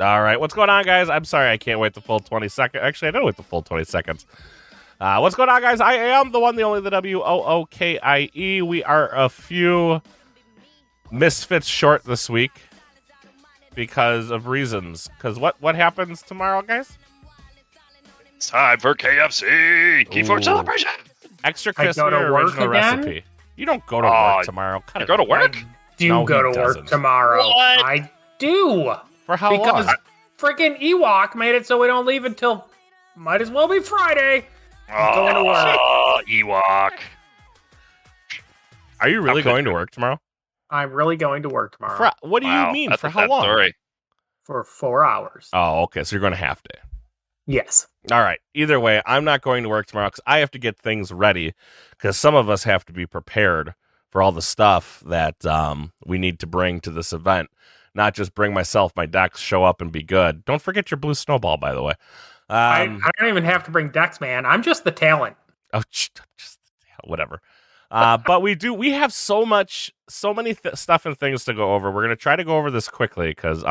All right, what's going on, guys? I'm sorry I can't wait the full 20 seconds. Actually, I don't wait the full 20 seconds. What's going on, guys? I am the one, the only, the WOOKIE. We are a few misfits short this week because of reasons. Because what happens tomorrow, guys? It's time for KFC Keyforge celebration. Extra crispy original recipe. You don't go to work tomorrow. You go to work? I go to work tomorrow. What? I do. For how long? Because freaking Ewok made it so we don't leave until might as well be Friday. Going to work. Ewok. Are you really going to work tomorrow? I'm really going to work tomorrow. What do you mean? For how long? Story. For 4 hours. Oh, okay. So you're going a half day. Yes. All right. Either way, I'm not going to work tomorrow because I have to get things ready because some of us have to be prepared for all the stuff that we need to bring to this event. Not just bring myself, my decks, show up and be good. Don't forget your blue snowball, by the way. I don't even have to bring decks, man. I'm just the talent. Oh, just whatever. But we have so many stuff and things to go over. We're gonna try to go over this quickly because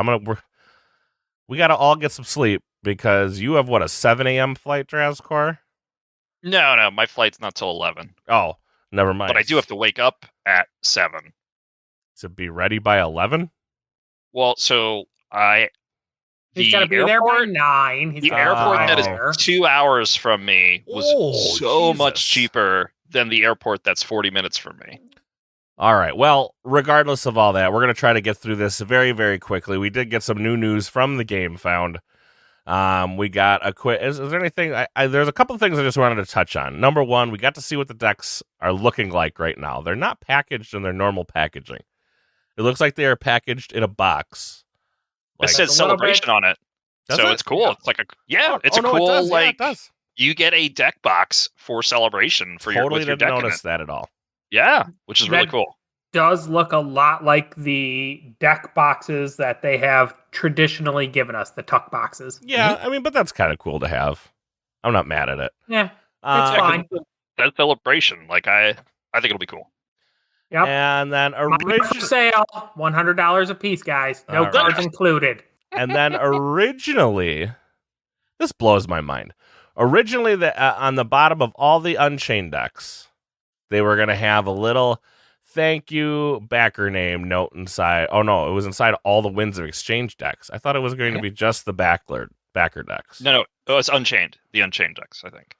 we gotta all get some sleep because you have a 7 a.m. flight, Drazcore? No, my flight's not till 11. Oh, never mind. But I do have to wake up at 7 to be ready by 11. Well, so He's got to be there by 9. The airport that is 2 hours from me was much cheaper than the airport that's 40 minutes from me. All right. Well, regardless of all that, we're going to try to get through this very, very quickly. We did get some new news from the Game Found. We got a quick. Is there anything? There's a couple of things I just wanted to touch on. Number one, we got to see what the decks are looking like right now. They're not packaged in their normal packaging. It looks like they are packaged in a box. It says celebration on it. So it's cool. It's like it's a cool it does. You get a deck box for celebration for your deck. Totally didn't notice that at all. Yeah, which is really cool. Does look a lot like the deck boxes that they have traditionally given us, the tuck boxes. Yeah, I mean, but that's kind of cool to have. I'm not mad at it. Yeah, it's fine. That celebration, I think it'll be cool. Yep. And then sale, $100 a piece, guys. No cards included. And then originally, this blows my mind. Originally, on the bottom of all the Unchained decks, they were going to have a little thank you backer name note inside. Oh no, it was inside all the Winds of Exchange decks. I thought it was going to be just the backer decks. No, it's Unchained. The Unchained decks, I think.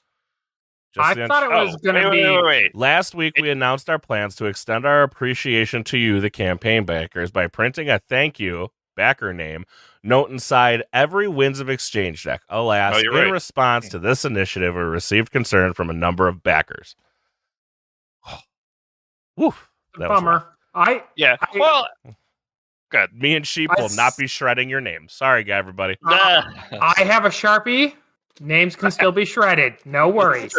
I thought it was going to be... Wait. Last week, we announced our plans to extend our appreciation to you, the campaign backers, by printing a thank you backer name note inside every Winds of Exchange deck. Alas, in response to this initiative, we received concern from a number of backers. Woof. Bummer. Good. Me and Sheep will not be shredding your name. Sorry, everybody. I have a Sharpie. Names can still be shredded. No worries.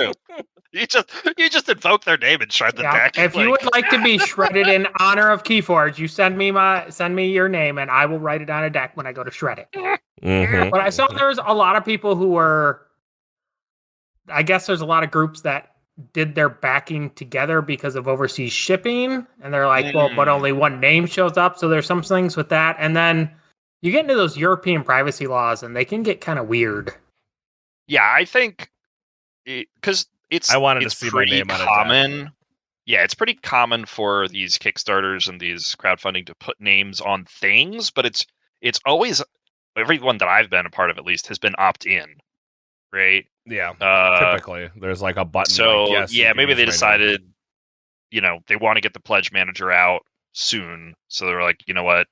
You just invoke their name and shred the deck. If you would like to be shredded in honor of Keyforge, you send me your name and I will write it on a deck when I go to shred it. Mm-hmm. But I saw there's a lot of people who were. I guess there's a lot of groups that did their backing together because of overseas shipping, and they're like, well, but only one name shows up. So there's some things with that, and then you get into those European privacy laws, and they can get kind of weird. Yeah, I think because it's to see my name on common. Yeah, it's pretty common for these Kickstarters and these crowdfunding to put names on things, but it's always everyone that I've been a part of at least has been opt-in, right? Yeah, typically there's like a button. So yes, maybe they decided, they want to get the pledge manager out soon, so they were like, you know what,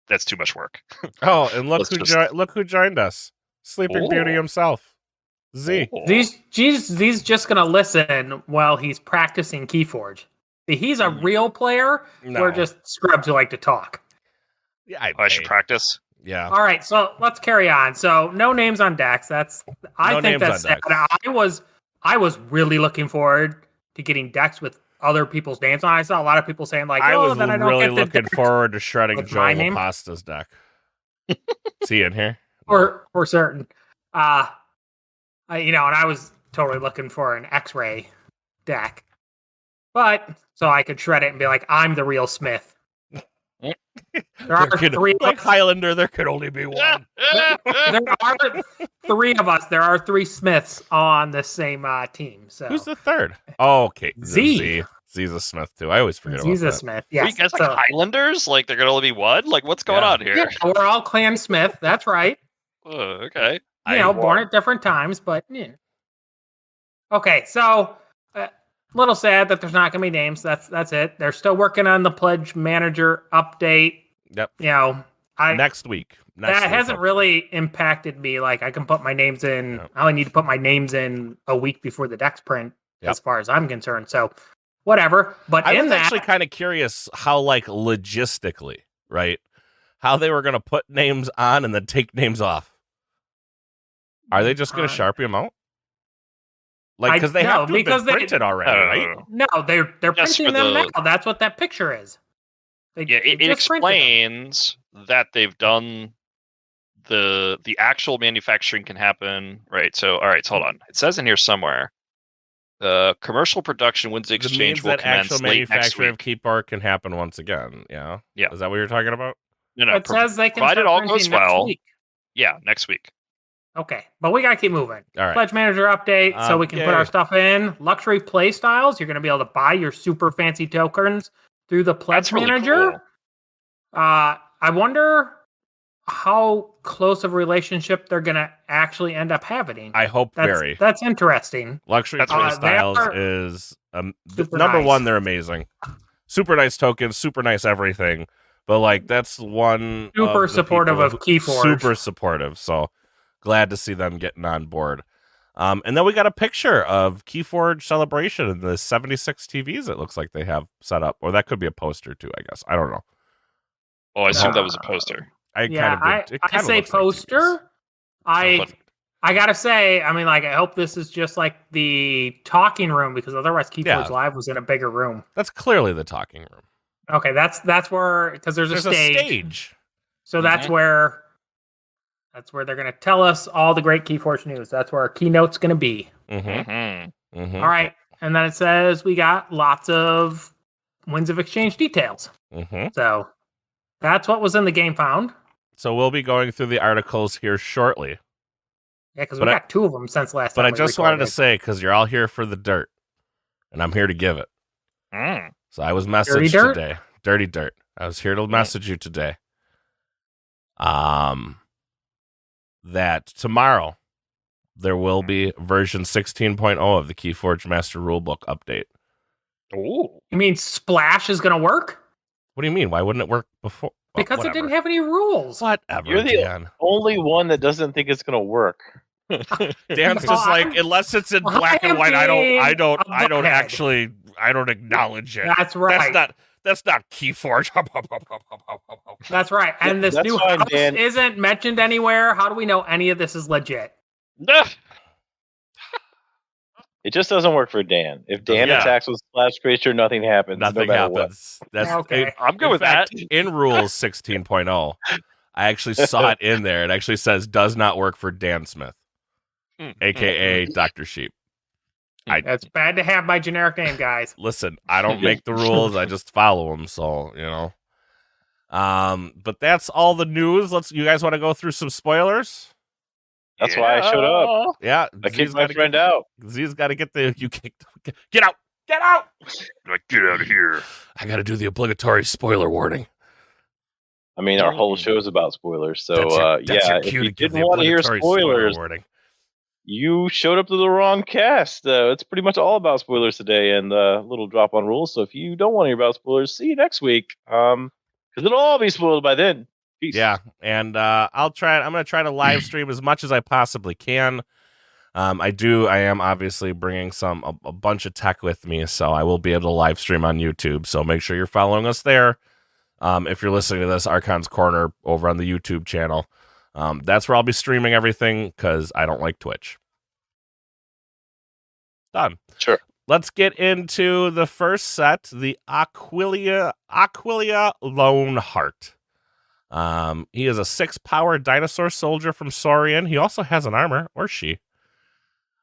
that's too much work. Oh, and look who joined us. Sleeping Beauty himself, Z. Z's just gonna listen while he's practicing Keyforge. See, he's a real player. No. We're just scrubs who like to talk. Yeah, I should practice. Yeah. All right, so let's carry on. So no names on decks. I think that's sad. I was really looking forward to getting decks with other people's names on. I saw a lot of people saying like, I was then I don't really get looking forward to shredding Joe LaPasta's deck. Is he in here? For certain. And I was totally looking for an X-ray deck. But so I could shred it and be like, I'm the real Smith. There are three like of us. Highlander, there could only be one. There are three of us. There are three Smiths on the same team. So Who's the third? Oh, okay. Z. Z's a Smith, too. I always forget about Z's a that. Smith. Are Yes. you guys like Highlanders? Like they're gonna only be one? Like what's going on here? Yeah, we're all Clan Smith. That's right. Okay. Born at different times, but yeah. Okay, so a little sad that there's not going to be names. That's it. They're still working on the Pledge Manager update. Yep. Next week. That hasn't really impacted me. Like I can put my names in. Yep. I only need to put my names in a week before the Dex print, Yep. as far as I'm concerned. So whatever. But I was actually kind of curious how, like, logistically, right? How they were going to put names on and then take names off. Are they just going to Sharpie them out? Like, because they have to have been printed already, right? No, they're printing them now. That's what that picture is. It explains that they've done the actual manufacturing can happen, right? So, all right, so hold on. It says in here somewhere, commercial production wins the exchange will commence actual late next manufacture of week. Keyforge can happen once again. Yeah. Yeah. Is that what you're talking about? No. It says they can provided all goes well. week. Yeah, next week. Okay, but we gotta keep moving. All right. Pledge Manager update, so we can put our stuff in. Luxury play styles. You're gonna be able to buy your super fancy tokens through the Pledge Manager. Really cool. I wonder how close of a relationship they're gonna actually end up having. I hope very. That's interesting. Luxury play styles is number nice. one. They're amazing. Super nice tokens. Super nice everything. But like that's one super supportive of Keyforge. Super supportive. So glad to see them getting on board. And then we got a picture of Keyforge Celebration and the 76 TVs it looks like they have set up. Or that could be a poster too, I guess. I don't know. Oh, I assume that was a poster. I say poster. I gotta say, I mean, like, I hope this is just like the talking room because otherwise Keyforge Live was in a bigger room. That's clearly the talking room. Okay, that's where, because there's a stage. So that's where they're gonna tell us all the great Keyforge news. That's where our keynote's gonna be. Mm-hmm. Mm-hmm. All right, and then it says we got lots of Winds of Exchange details. Mm-hmm. So that's what was in the game found. So we'll be going through the articles here shortly. Yeah, because we got two of them since last time. But I just wanted to say, because you're all here for the dirt, and I'm here to give it. So I was messaged today. Dirty dirt. I was here to message you today. That tomorrow there will be version 16.0 of the Keyforge Master Rulebook update. Oh. You mean Splash is going to work? What do you mean? Why wouldn't it work before? Because it didn't have any rules. Whatever. You're the only one that doesn't think it's going to work. Dan's just like, unless it's in black and white, I don't acknowledge it. That's right. That's not Keyforge. That's right. And this new house isn't mentioned anywhere. How do we know any of this is legit? It just doesn't work for Dan. If Dan attacks with Splash Creature, nothing happens. Nothing happens. That's okay. I'm good with that. In Rules 16.0, I actually saw it in there. It actually says does not work for Dan Smith, aka Dr. Sheep. That's bad to have my generic name, guys. Listen, I don't make the rules. I just follow them. So, you know. But that's all the news. You guys want to go through some spoilers? That's why I showed up. Yeah. I kicked my friend out. Z's got to get you kicked. Get out. Get out. Like, get out of here. I got to do the obligatory spoiler warning. I mean, our whole show is about spoilers. So, if you didn't want to hear spoilers, you showed up to the wrong cast. It's pretty much all about spoilers today and a little drop on rules. So if you don't want to hear about spoilers, see you next week. Because it'll all be spoiled by then. Peace. Yeah, and I'm going to try to live stream as much as I possibly can. I am obviously bringing a bunch of tech with me, so I will be able to live stream on YouTube. So make sure you're following us there. If you're listening to this, Archon's Corner over on the YouTube channel. That's where I'll be streaming everything because I don't like Twitch. Done. Sure. Let's get into the first set, the Aquilia Loneheart. He is a 6-power dinosaur soldier from Saurian. He also has an armor, or she.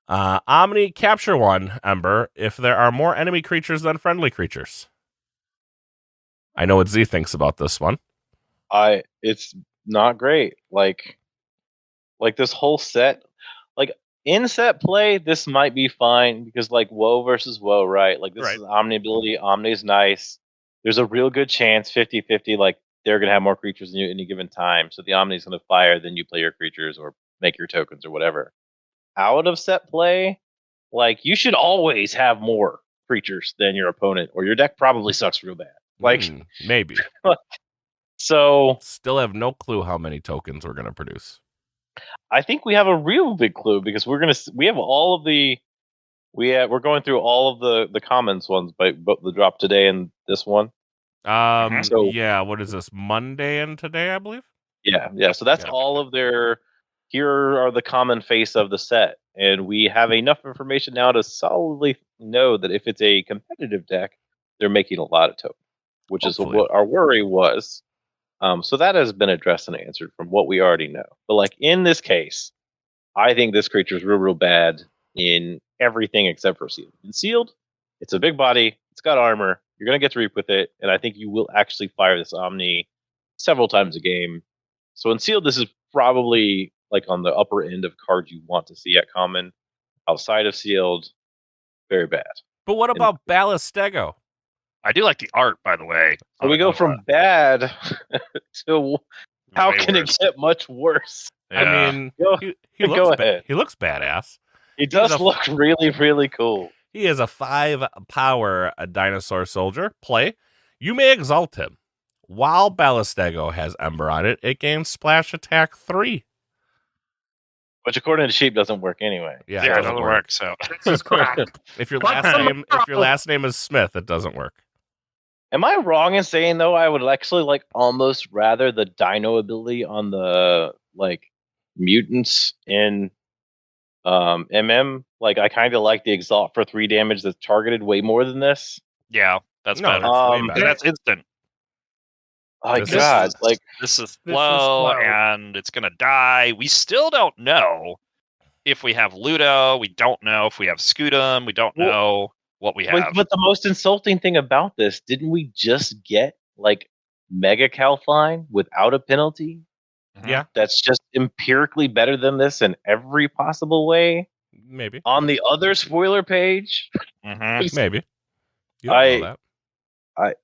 Omni, capture 1, Ember, if there are more enemy creatures than friendly creatures. I know what Z thinks about this one. It's not great. Like this whole set, like in set play, this might be fine because like woe versus woe, right? Like this is Omni ability. Omni's nice. There's a real good chance 50-50, like they're gonna have more creatures than you at any given time. So the Omni's gonna fire, then you play your creatures or make your tokens or whatever. Out of set play, like you should always have more creatures than your opponent, or your deck probably sucks real bad. Like maybe. So still have no clue how many tokens we're gonna produce. I think we have a real big clue because we're going through all of the commons ones by the drop today and this one. Yeah, what is this, Monday and today, I believe? Yeah. So that's all of their. Here are the common face of the set, and we have enough information now to solidly know that if it's a competitive deck, they're making a lot of tokens, which Hopefully. Is what our worry was. So that has been addressed and answered from what we already know. But like in this case, I think this creature is real bad in everything except for sealed. In sealed, it's a big body, it's got armor, you're gonna get to reap with it, and I think you will actually fire this Omni several times a game. So in sealed, this is probably like on the upper end of cards you want to see at common. Outside of sealed, very bad. But what about Ballistego? I do like the art, by the way. So we go from bad to how can it get much worse? Yeah. I mean, he looks badass. He does look really, really cool. He is a 5-power dinosaur soldier. Play. You may exalt him. While Ballistego has Ember on it, it gains splash attack 3. Which, according to Sheep, doesn't work anyway. Yeah, it doesn't work. So this is correct. If your last name is Smith, it doesn't work. Am I wrong in saying though I would actually like almost rather the Dino ability on the like mutants in MM? Like I kind of like the Exalt for 3 damage that's targeted way more than this. Yeah, that's better. That's instant. Oh my god! Like this is slow, and it's gonna die. We still don't know if we have Ludo. We don't know if we have Scudam. We don't know what we have. But the most insulting thing about this, didn't we just get like Mega Calfine without a penalty? Yeah, that's just empirically better than this in every possible way. Maybe on the other spoiler page. Maybe you don't know that.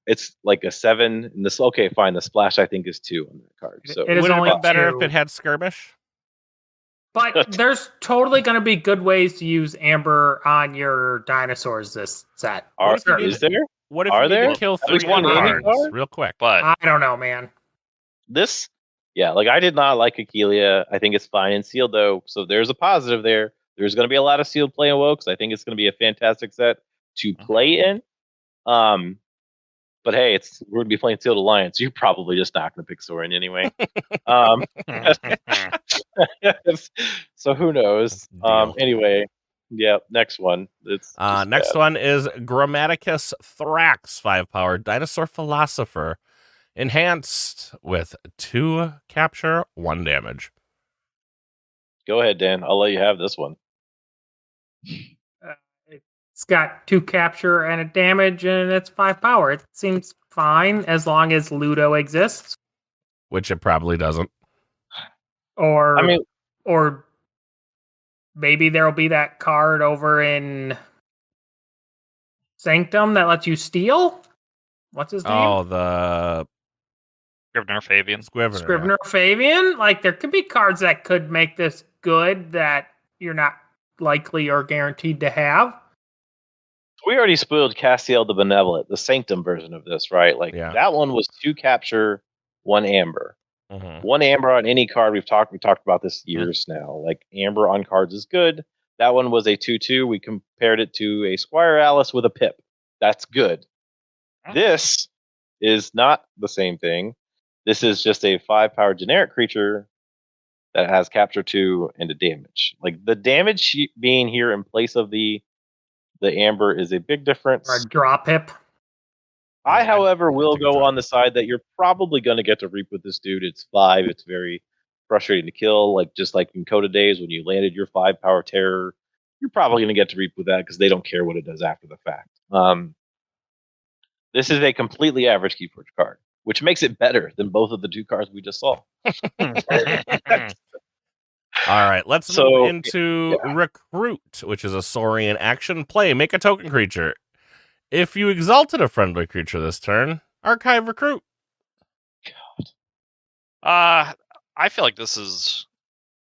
It's like a 7 in this. Okay, fine. The splash I think is 2 on that card. So it would have been better if it had skirmish. But there's totally going to be good ways to use Amber on your dinosaurs this set. Is there? What if you need to kill 3 cards real quick? But I don't know, man. This, like I did not like Akelia. I think it's fine in sealed though. So there's a positive there. There's going to be a lot of sealed play in WoW because I think it's going to be a fantastic set to play in. But hey, we're going to be playing Sealed Alliance. You're probably just not going to pick Sorin anyway. So who knows? Anyway, next one. Next one is Grammaticus Thrax, 5-power dinosaur philosopher, enhanced with 2 capture, 1 damage. Go ahead, Dan. I'll let you have this one. It's got 2 capture and a damage, and it's 5 power. It seems fine as long as Ludo exists. Which it probably doesn't. Or maybe there'll be that card over in Sanctum that lets you steal. What's his name? Oh, the Scrivener Fabian. Scrivener Fabian. Like there could be cards that could make this good that you're not likely or guaranteed to have. We already spoiled Castiel the Benevolent, the Sanctum version of this, right? Like that one was 2 capture, 1 amber. 1 amber on any card. We talked about this years now. Like amber on cards is good. That one was a 2/2. We compared it to a Squire Alice with a pip. That's good. This is not the same thing. This is just a 5-power generic creature that has capture 2 and a damage. Like the damage being here in place of the amber is a big difference. Or a drop hip. I, however, will go on the side that you're probably going to get to reap with this dude. It's 5. It's very frustrating to kill. Like just like in Coda days when you landed your 5-power terror, you're probably going to get to reap with that because they don't care what it does after the fact. This is a completely average Keyforge card, which makes it better than both of the 2 cards we just saw. All right, let's move into Recruit, which is a Saurian action. Play, make a token creature. If you exalted a friendly creature this turn, archive Recruit. I feel like this is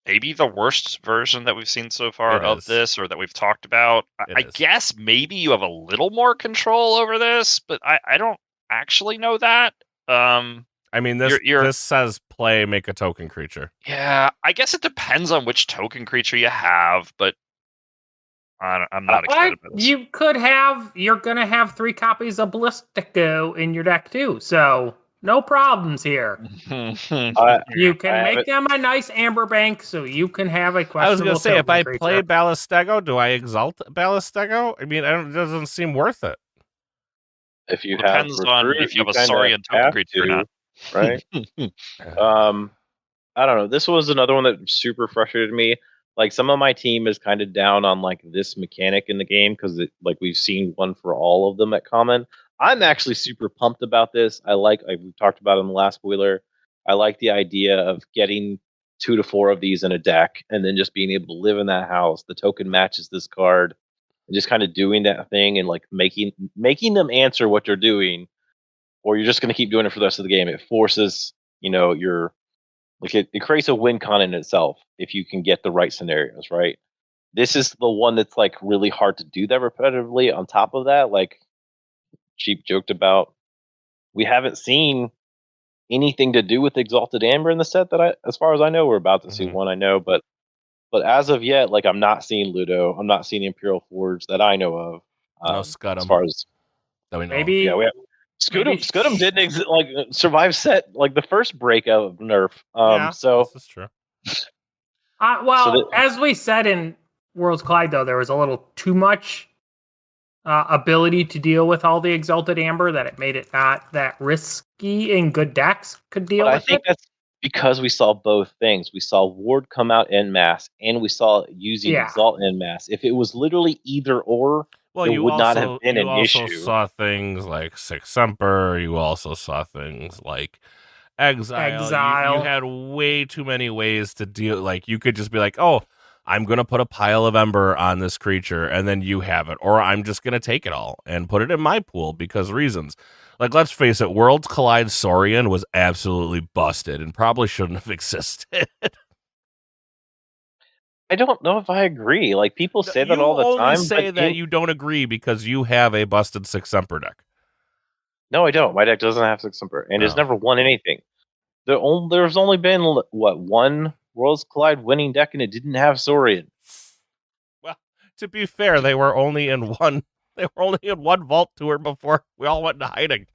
maybe the worst version that we've seen so far of this, or that we've talked about. I guess maybe you have a little more control over this, but I don't actually know that. I mean, this says play, make a token creature. Yeah, I guess it depends on which token creature you have, but I'm not excited about this. You're going to have 3 copies of Ballistico in your deck too, so no problems here. You can make them a nice Amber Bank, so you can have a questionable I was going to say, if I creature. play Ballistico, do I exalt Ballistico? I mean, it doesn't seem worth it. If you depends on if you have a Saurian token creature or not. Right? I don't know. This was another one that super frustrated me. Like, some of my team is kind of down on like this mechanic in the game because like we've seen one for all of them at common. I'm actually super pumped about this. Like we talked about in the last spoiler. I like the idea of getting 2 to 4 of these in a deck and then just being able to live in that house. The token matches this card, and just kind of doing that thing and like making them answer what you're doing, or you're just going to keep doing it for the rest of the game. It forces, it creates a win con in itself if you can get the right scenarios, right? This is the one that's like really hard to do that repetitively. On top of that, like Cheap joked about, we haven't seen anything to do with Exalted Amber in the set as far as I know. We're about to see one, I know, but as of yet, like, I'm not seeing Ludo. I'm not seeing Imperial Forge that I know of. No Scudam. As far as that we know. Maybe, yeah, we have Scudam didn't survive set like the first breakout of Nerf. So this is true. As we said in Worlds Collide, though, there was a little too much ability to deal with all the Exalted Amber that it made it not that risky, and good decks could deal with it. I think that's because we saw both things. We saw Ward come out en masse, and we saw using Exalt en masse. If it was literally either or, it would not have been an issue. You also saw things like Six Semper. You also saw things like Exile. You had way too many ways to deal. Like, you could just be like, oh, I'm going to put a pile of Ember on this creature, and then you have it. Or I'm just going to take it all and put it in my pool because reasons. Like, let's face it, Worlds Collide Saurian was absolutely busted and probably shouldn't have existed. I don't know if I agree. Like, people say that all the time. You only say that you don't agree because you have a busted Six Semper deck. No, I don't. My deck doesn't have Six Semper, and it's never won anything. There's only been, one Worlds Collide winning deck, and it didn't have Saurian. Well, to be fair, they were only in one. They were only in one vault tour before we all went into hiding.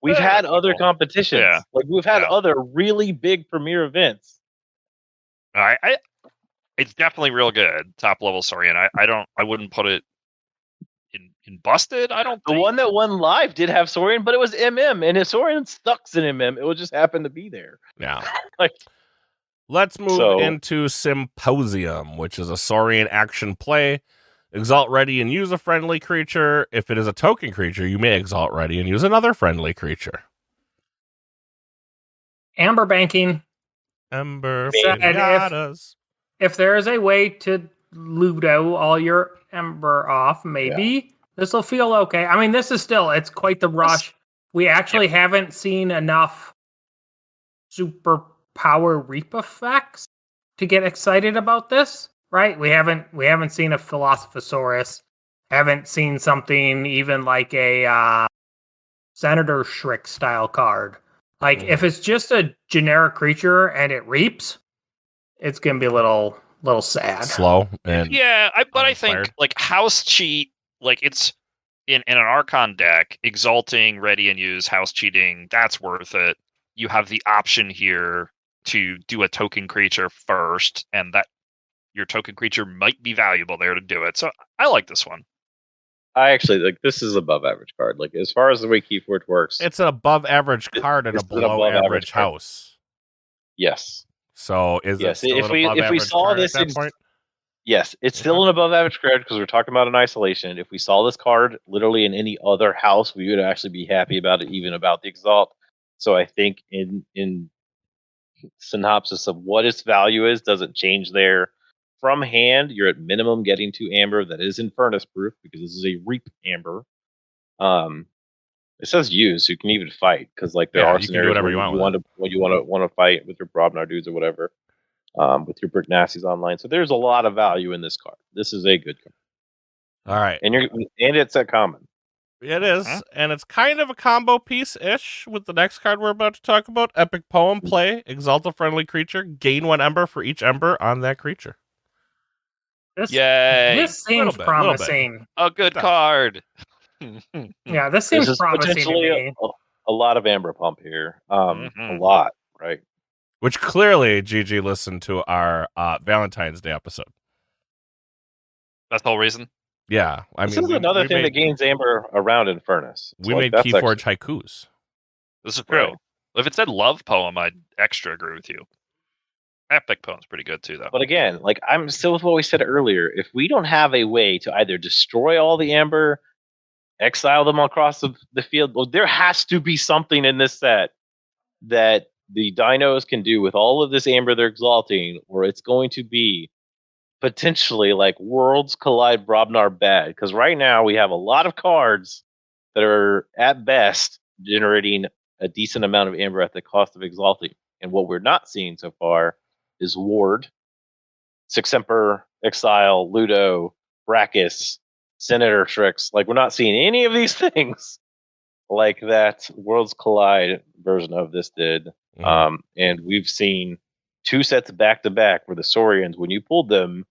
We've had other competitions. Yeah. Like, we've had other really big premier events. It's definitely real good. Top level Saurian. I wouldn't put it in busted. I don't think. The one that won live did have Saurian, but it was MM, and if Saurian stucks in MM, it would just happen to be there. Yeah. Like, let's move into Symposium, which is a Saurian action play. Exalt ready and use a friendly creature. If it is a token creature, you may exalt ready and use another friendly creature. Amber banking. Ember. If there is a way to Ludo all your Ember off, maybe this will feel okay. I mean, this is still, it's quite the rush. We actually haven't seen enough super power reap effects to get excited about this, right? We haven't seen a Philosophosaurus, haven't seen something even like a Senator Shriek style card. Like, if it's just a generic creature and it reaps, it's gonna be a little sad, slow, and but I think like house cheat, like it's in an Archon deck, exalting ready and use house cheating, that's worth it. You have the option here to do a token creature first, and that your token creature might be valuable there to do it. So I like this one. I actually like this is above average card. Like, as far as the way Keyforge works, it's an above average card in a below average house. Yes. So is it still if we saw this Yes, it's still an above average card because we're talking about an isolation. If we saw this card literally in any other house, we would actually be happy about it, even about the Exalt. So I think in synopsis of what its value is doesn't change there. From hand, you're at minimum getting 2 amber. That is in furnace proof because this is a reap amber. It says use, so you can even fight because like there are scenarios where you want to fight with your Brobnar dudes or whatever. With your Brick Nasties online. So there's a lot of value in this card. This is a good card. All right. And it's at common. It is, and it's kind of a combo piece-ish with the next card we're about to talk about. Epic Poem, play, exalt a friendly creature, gain 1 ember for each ember on that creature. Yay! This seems promising. A good card. Yeah, this seems promising to me. A lot of amber pump here. A lot, right? Which clearly Gigi listened to our Valentine's Day episode. That's the whole reason? Yeah. This is another thing that gains amber around in Furnace. We made Keyforge haikus. This is true. Right. If it said love poem, I'd extra agree with you. Epic poem's pretty good too, though. But again, like I'm still with what we said earlier. If we don't have a way to either destroy all the amber, exile them across the field, well, there has to be something in this set that the dinos can do with all of this amber they're exalting, or it's going to be potentially like Worlds Collide Brobnar bad. Because right now we have a lot of cards that are at best generating a decent amount of amber at the cost of exalting. And what we're not seeing so far is Ward, Six Emperor, Exile, Ludo, Brachus, Senator tricks. Like we're not seeing any of these things like that Worlds Collide version of this did. And we've seen 2 sets back to back where the Saurians, when you pulled them,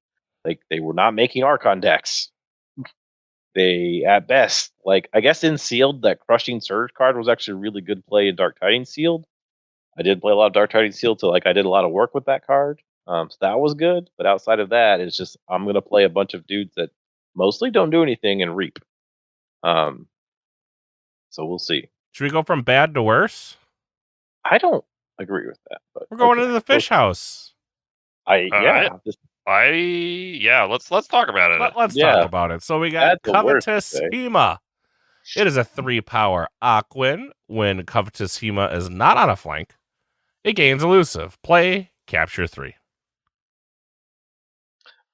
like they were not making Archon decks. They, at best, like I guess in Sealed, that Crushing Surge card was actually a really good play in Dark Tidings Sealed. I did play a lot of Dark Tidings Sealed, so like I did a lot of work with that card. So that was good. But outside of that, it's just I'm gonna play a bunch of dudes that mostly don't do anything and reap. So we'll see. Should we go from bad to worse? I don't agree with that. But we're going into the fish house. Let's talk about it. Let's talk about it. So we got Covetous Hema. It is a 3-power Aquin. When Covetous Hema is not on a flank, it gains elusive. Play, capture 3.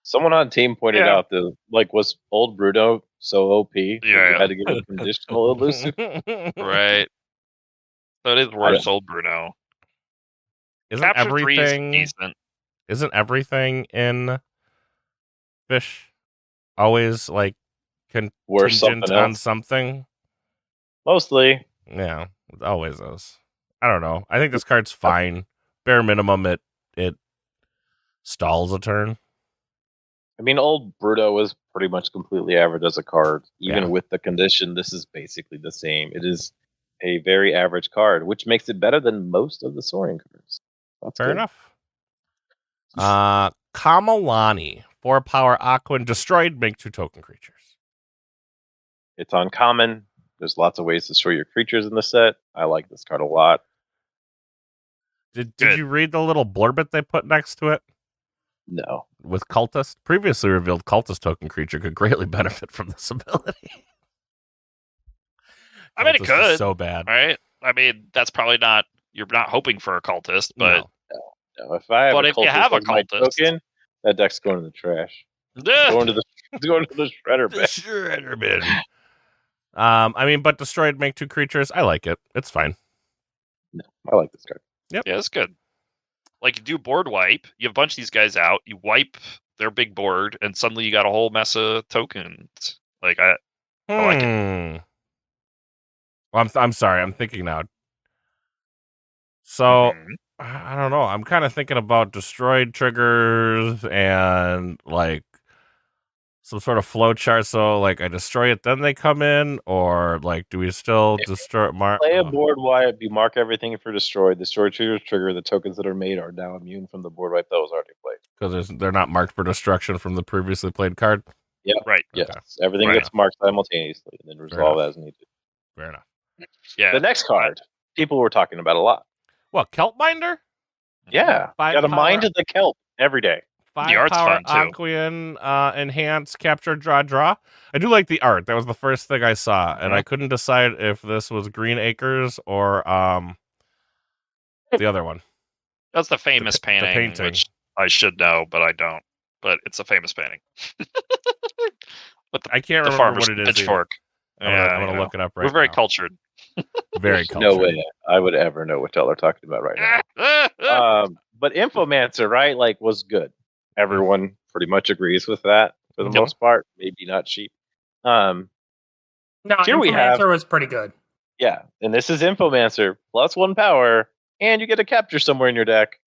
Someone on team pointed out that was old Bruno so OP? Yeah, had to give a conditional elusive. Right. So it is worse, old Bruno. Isn't everything in fish always like contingent on something? Mostly. Yeah, it always is. I don't know. I think this card's fine. Bare minimum, it stalls a turn. I mean, old Bruto was pretty much completely average as a card. Even with the condition, this is basically the same. It is a very average card, which makes it better than most of the Saurian cards. That's fair enough. Kamalani, 4-power Aquin, destroyed, make 2 token creatures. It's uncommon. There's lots of ways to destroy your creatures in the set. I like this card a lot. Did you read the little blurbit they put next to it? No. With Cultist, previously revealed Cultist token creature could greatly benefit from this ability. I mean, it could. So bad, right? I mean, that's probably not. You're not hoping for a Cultist, but no. If I have a cultist token, that deck's going in the trash. going to the shredder bin. Shredder bin. I mean, but destroyed, make 2 creatures. I like it. It's fine. No, I like this card. Yep. Yeah, it's good. Like, you do board wipe, you have a bunch of these guys out, you wipe their big board, and suddenly you got a whole mess of tokens. Like, I like it. Well, I'm sorry, I'm thinking now. So, I don't know. I'm kind of thinking about destroyed triggers and, like, some sort of flow chart. So, like, I destroy it, then they come in? Or, like, do we still destroy... Play a board wipe, you mark everything for destroyed. Destroy triggers trigger. The tokens that are made are now immune from the board wipe that was already played. Because they're not marked for destruction from the previously played card? Yep. Right. Yes. Okay. Everything gets marked simultaneously and then resolve as needed. Fair enough. Yeah. The next card, people were talking about a lot. What, Kelp Minder? Yeah. Got to mind the kelp every day. 5 art's power fun, too. Aquian enhance capture draw. I do like the art. That was the first thing I saw, and I couldn't decide if this was Green Acres or the other one. That's the famous painting, which I should know, but I don't. But it's a famous painting. But I can't remember what it is. Pitchfork. I'm gonna look it up right now. We're very cultured. Very cultured. No way I would ever know what y'all are talking about right now. But Infomancer, right, like, was good. Everyone pretty much agrees with that for the most part. Maybe not cheap. No, here Infomancer was pretty good. Yeah, and this is Infomancer plus 1 power, and you get a capture somewhere in your deck.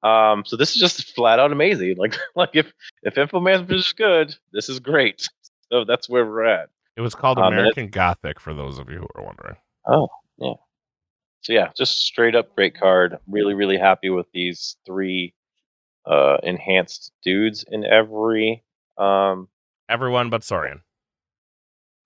So this is just flat out amazing. Like if Infomancer is good, this is great. So that's where we're at. It was called American Gothic, for those of you who are wondering. Oh, yeah. So yeah, just straight up great card. Really, really happy with these 3 enhanced dudes in every everyone but Saurian.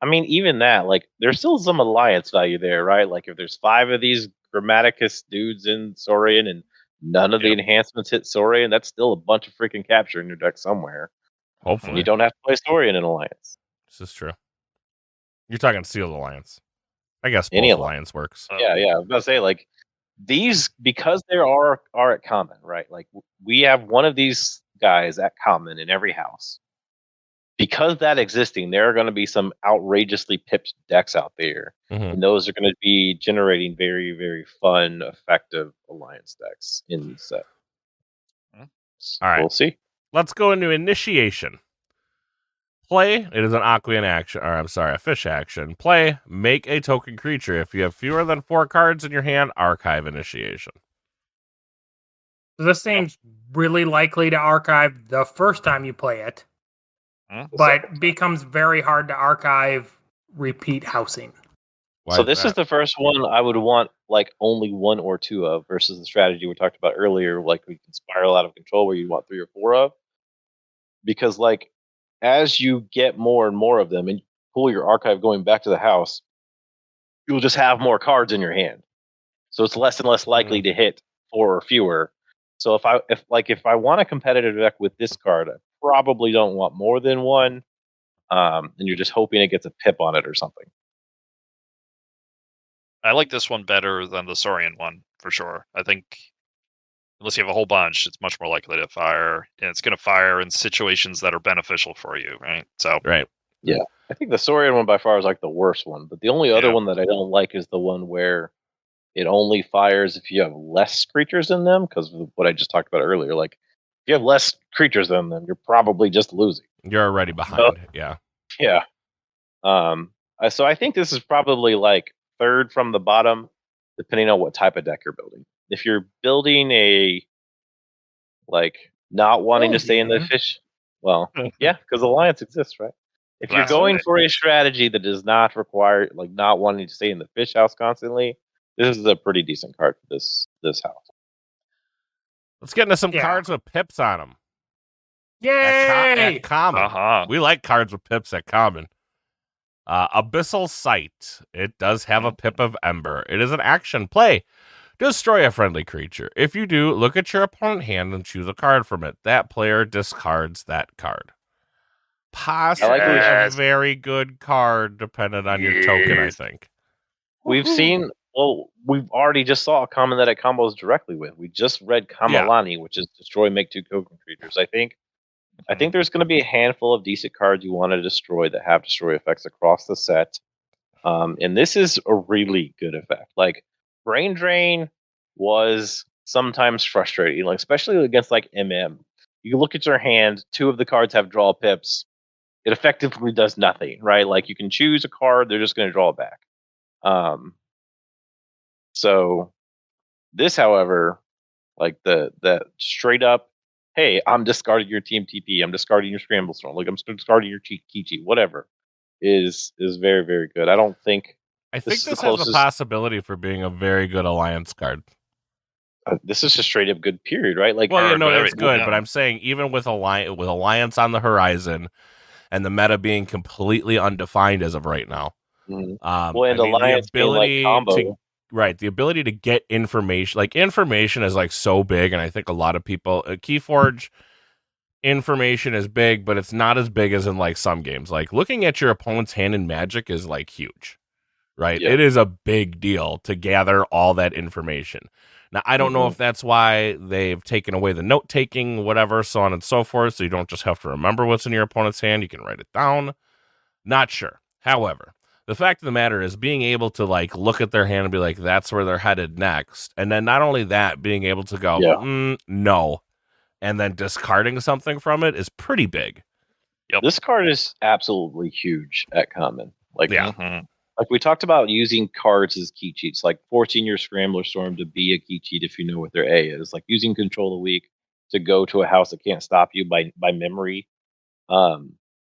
I mean, even that, like, there's still some alliance value there, right? Like, if there's 5 of these Grammaticus dudes in Saurian and none of the enhancements hit Saurian, that's still a bunch of freaking capture in your deck somewhere. Hopefully. And you don't have to play Saurian in Alliance. This is true. You're talking Sealed Alliance. I guess Any Alliance works. Yeah. I was about to say, like, these, because they are at common, right? Like, we have one of these guys at common in every house. Because that existing, there are going to be some outrageously pipped decks out there. And those are going to be generating very, very fun, effective Alliance decks in the set. All right. We'll see. Let's go into Initiation. Play, it is an Aquian action, or I'm sorry, a fish action. Play, make a token creature. If you have fewer than 4 cards in your hand, archive Initiation. This seems really likely to archive the first time you play it. But becomes very hard to archive repeat housing. So this is the first one I would want, like, only 1 or 2 of, versus the strategy we talked about earlier, like, we can spiral out of control where you want 3 or 4 of. Because, like, as you get more and more of them and you pull your archive going back to the house, you'll just have more cards in your hand. So it's less and less likely to hit 4 or fewer. So if I want a competitive deck with this card, I probably don't want more than 1, and you're just hoping it gets a pip on it or something. I like this one better than the Saurian one, for sure. I think, unless you have a whole bunch, it's much more likely to fire, and it's going to fire in situations that are beneficial for you, right? So, right. Yeah. I think the Saurian one by far is, like, the worst one, but the only other one that I don't like is the one where it only fires if you have less creatures in them, because of what I just talked about earlier. Like, if you have less creatures in them, you're probably just losing. You're already behind. Yeah. So I think this is probably, like, 3rd from the bottom, depending on what type of deck you're building. If you're building a, like, not wanting to stay in the fish, well, yeah, because Alliance exists, right? If you're going for a strategy that does not require, like, not wanting to stay in the fish house constantly, this is a pretty decent card for this house. Let's get into some cards with pips on them. Yay! At common. We like cards with pips at common. Abyssal Sight. It does have a pip of Ember. It is an action. Play. Destroy a friendly creature. If you do, look at your opponent's hand and choose a card from it. That player discards that card. Possibly a very good card, depending on your token, I think. We've seen... Well, we've already just saw a common that it combos directly with. We just read Kamalani, which is destroy, make 2 token creatures. I think there's going to be a handful of decent cards you want to destroy that have destroy effects across the set. And this is a really good effect. Like, Brain Drain was sometimes frustrating, like, especially against, like, MM. You look at your hand, 2 of the cards have draw pips. It effectively does nothing, right? Like, you can choose a card, they're just going to draw it back. So this, however, like, the straight up, hey, I'm discarding your Team TP, I'm discarding your Scramble Storm, like, I'm discarding your Kichi, whatever, is very, very good. I think this has the possibility for being a very good Alliance card. This is a straight up good period, right? Like, well, it's good, but I'm saying even with Alliance on the horizon and the meta being completely undefined as of right now. And Alliance the ability being, like, combo. The ability to get information, like, information is, like, so big, and I think a lot of people, Keyforge information is big, but it's not as big as in like some games. Like looking at your opponent's hand in Magic is like huge, right? Yep. It is a big deal to gather all that information. Now, I don't know if that's why they've taken away the note taking, whatever, so on and so forth. So you don't just have to remember what's in your opponent's hand. You can write it down. Not sure. However, the fact of the matter is being able to like look at their hand and be like, that's where they're headed next. And then not only that, being able to go, no, and then discarding something from it is pretty big. Yep. This card is absolutely huge at common. Like, like we talked about using cards as key cheats, like forcing your Scrambler Storm to be a key cheat if you know what their A is, like using Control the Weak to go to a house that can't stop you by memory,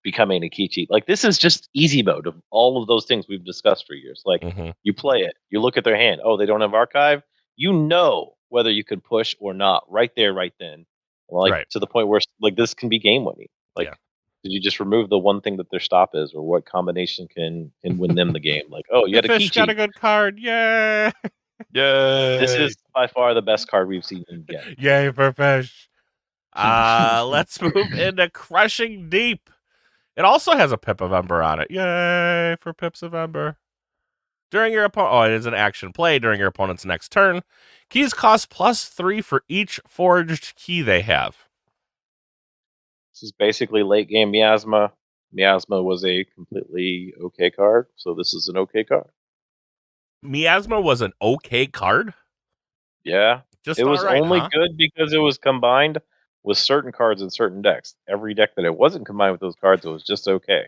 becoming a key cheat. Like this is just easy mode of all of those things we've discussed for years. Like you play it, you look at their hand. Oh, they don't have archive. You know whether you could push or not right there, right then. Like to the point where like this can be game winning. Like did you just remove the one thing that their stop is, or what combination can win them the game? Like, oh, you had a key cheat. Got a good card. Yeah. Yeah. This is by far the best card we've seen him get. Yay for Fish. Let's move into Crushing Deep. It also has a Pip of Ember on it. Yay for Pips of Ember. During your opponent, it is an action play during your opponent's next turn. Keys cost +3 for each forged key they have. This is basically late game Miasma. Miasma was a completely okay card, so this is an okay card. Miasma was an okay card? Yeah. It was only good because it was combined with certain cards in certain decks. Every deck that it wasn't combined with those cards, it was just okay.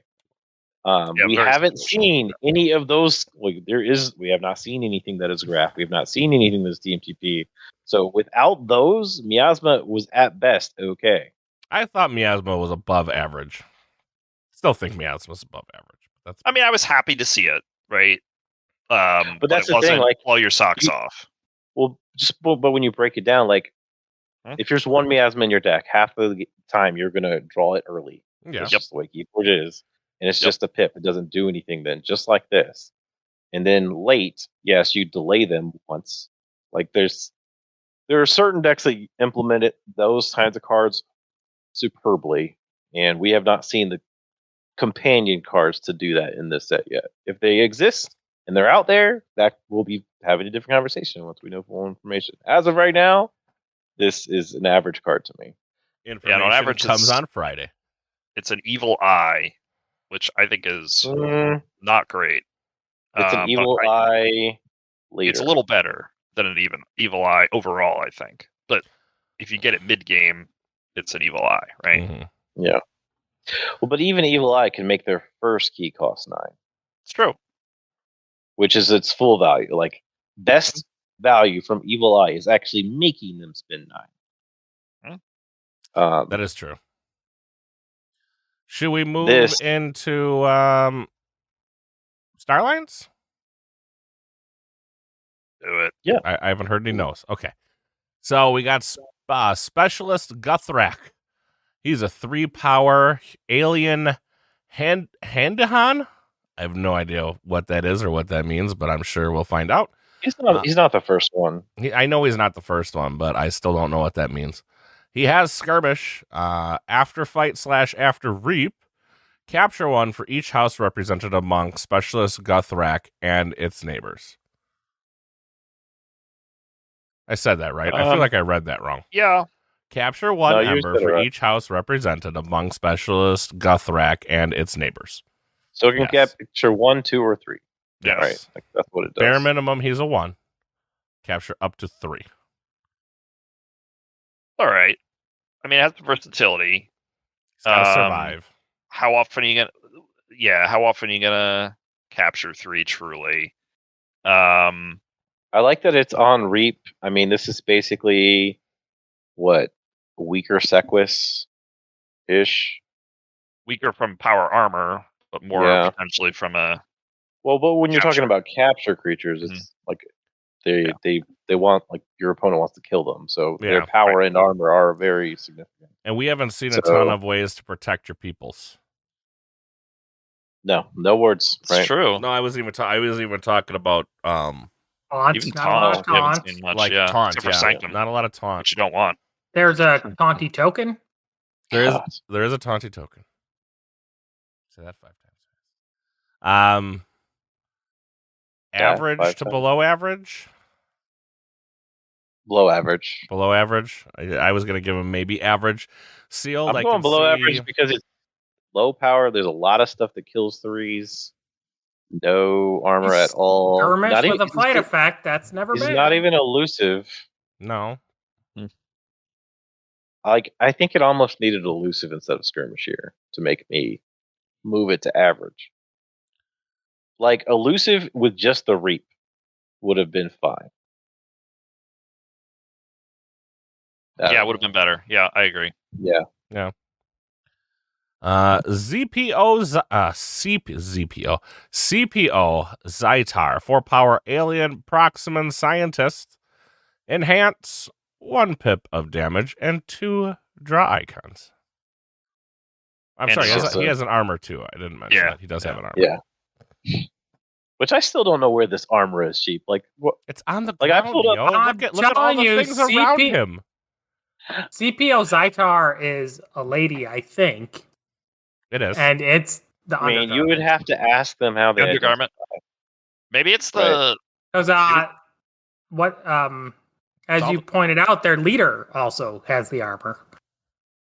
We haven't seen any of those. Like, we have not seen anything that is graph. We have not seen anything that's DMTP. So without those, Miasma was at best okay. I thought Miasma was above average. Still think Miasma's above average. I mean, I was happy to see it, right? But that's the thing, like, blow your socks off. Well, but when you break it down, like, if there's one Miasma in your deck, half of the time you're gonna draw it early. Yeah, that's just the way Keyforge is, and it's just a pip. It doesn't do anything then, just like this. And then late, yes, you delay them once. Like there are certain decks that implemented those kinds of cards superbly, and we have not seen the companion cards to do that in this set yet. If they exist and they're out there, that will be having a different conversation once we know full information. As of right now, this is an average card to me. Information on average comes on Friday. It's an Evil Eye, which I think is not great. It's an Evil Eye later. It's a little better than an Evil Eye overall, I think. But if you get it mid-game, it's an Evil Eye, right? Yeah. Well, but even Evil Eye can make their first key cost 9. It's true. Which is its full value. Like, best value from Evil Eye is actually making them spend 9. That is true. Should we move into Starlines? Do it. Yeah. I haven't heard any no's. Okay. So we got Specialist Guthrak. He's a 3-power alien Handahan. I have no idea what that is or what that means, but I'm sure we'll find out. He's not the first one. I know he's not the first one, but I still don't know what that means. He has Skirmish, after fight / after reap. Capture 1 for each house represented among Specialist Guthrak and its neighbors. I said that right. I feel like I read that wrong. Yeah. Capture 1 ember for each house represented among Specialist Guthrak and its neighbors. So it can capture 1, 2, or 3. Yes. Right. Like, that's what it does. Bare minimum, he's a 1. Capture up to 3. All right. I mean, it has the versatility. He's got to survive. How often are you gonna capture 3 truly? I like that it's on Reap. I mean, this is basically what, weaker Sequus ish. Weaker from power armor, but more potentially from a. Well, but when you're talking about capture creatures, it's like they want, like, your opponent wants to kill them, so their power and armor are very significant. And we haven't seen a ton of ways to protect your peoples. No words. It's true. No, I was even talking about taunt. Even taunt. Haven't seen much, like taunt. Except for Sanctum, not a lot of taunt. which you don't want. There's a taunty token. There is a taunty token. Say that 5 times. Average to below average. Below average. Below average. I was going to give him maybe average. Sealed. I'm going below average because it's low power. There's a lot of stuff that kills 3s. No armor at all. Skirmish with a flight effect. That's never bad. He's not even elusive. No. I think it almost needed elusive instead of skirmish here to make me move it to average. Like elusive with just the reap would have been fine. Yeah, it would have been better. Yeah, I agree. Yeah. CPO Zytar 4-power alien Proximan scientist. Enhance 1 pip of damage and 2 draw icons. I'm sorry, he has an armor too. I didn't mention that. He does have an armor. Yeah. Which I still don't know where this armor is, Sheep. Like what? It's on the ground. I pulled up. Look at all the things around him. CPO Zytar is a lady, I think. It is. And it's the undergarment. You would have to ask them how they undergarment. Maybe it's the because as you pointed out, their leader also has the armor.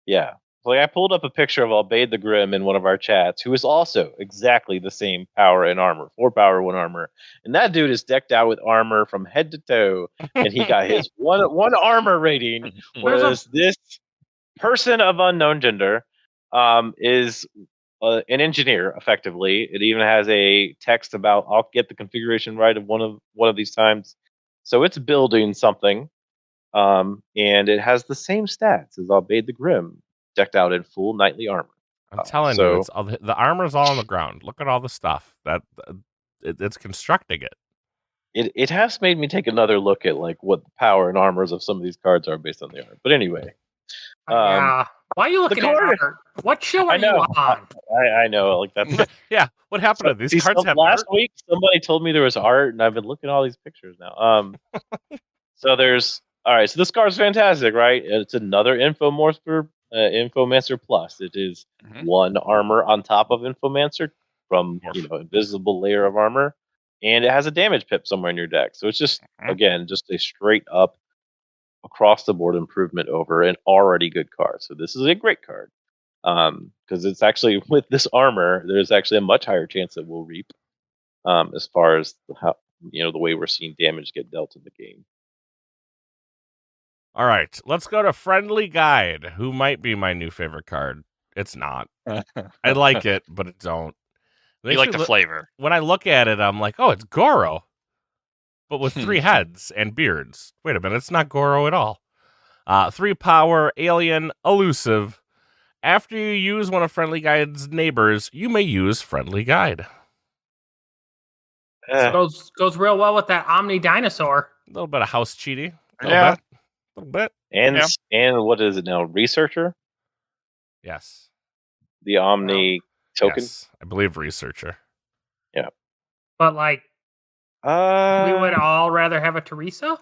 Yeah. Like I pulled up a picture of Albade the Grim in one of our chats, who is also exactly the same power and armor, 4 power, 1 armor, and that dude is decked out with armor from head to toe, and he got his one armor rating. Whereas this person of unknown gender is an engineer, effectively. It even has a text about I'll get the configuration right of one of these times, so it's building something, and it has the same stats as Albade the Grim. Decked out in full knightly armor. I'm telling you, the armor's all on the ground. Look at all the stuff that it's constructing it. It has made me take another look at like what the power and armors of some of these cards are based on the armor. But anyway, why are you looking at art? What show are you on? I know, like that's yeah. What happened to these cards? Last week, somebody told me there was art, and I've been looking at all these pictures now. So there's all right. So this card's fantastic, right? It's another Infomancer Plus. It is 1 armor on top of Infomancer from invisible layer of armor, and it has a damage pip somewhere in your deck. So it's just again just a straight up across the board improvement over an already good card. So this is a great card because it's actually with this armor, there's actually a much higher chance that we'll reap as far as how the way we're seeing damage get dealt in the game. All right, let's go to Friendly Guide, who might be my new favorite card. It's not. I like it, but it don't. You like the flavor. When I look at it, I'm like, oh, it's Goro, but with 3 heads and beards. Wait a minute, it's not Goro at all. 3 power, alien, elusive. After you use one of Friendly Guide's neighbors, you may use Friendly Guide. Goes real well with that Omni Dinosaur. A little bit of house cheaty. A little bit. And what is it now? Researcher? Yes. The Omni token? Yes, I believe Researcher. Yeah. But we would all rather have a Teresa?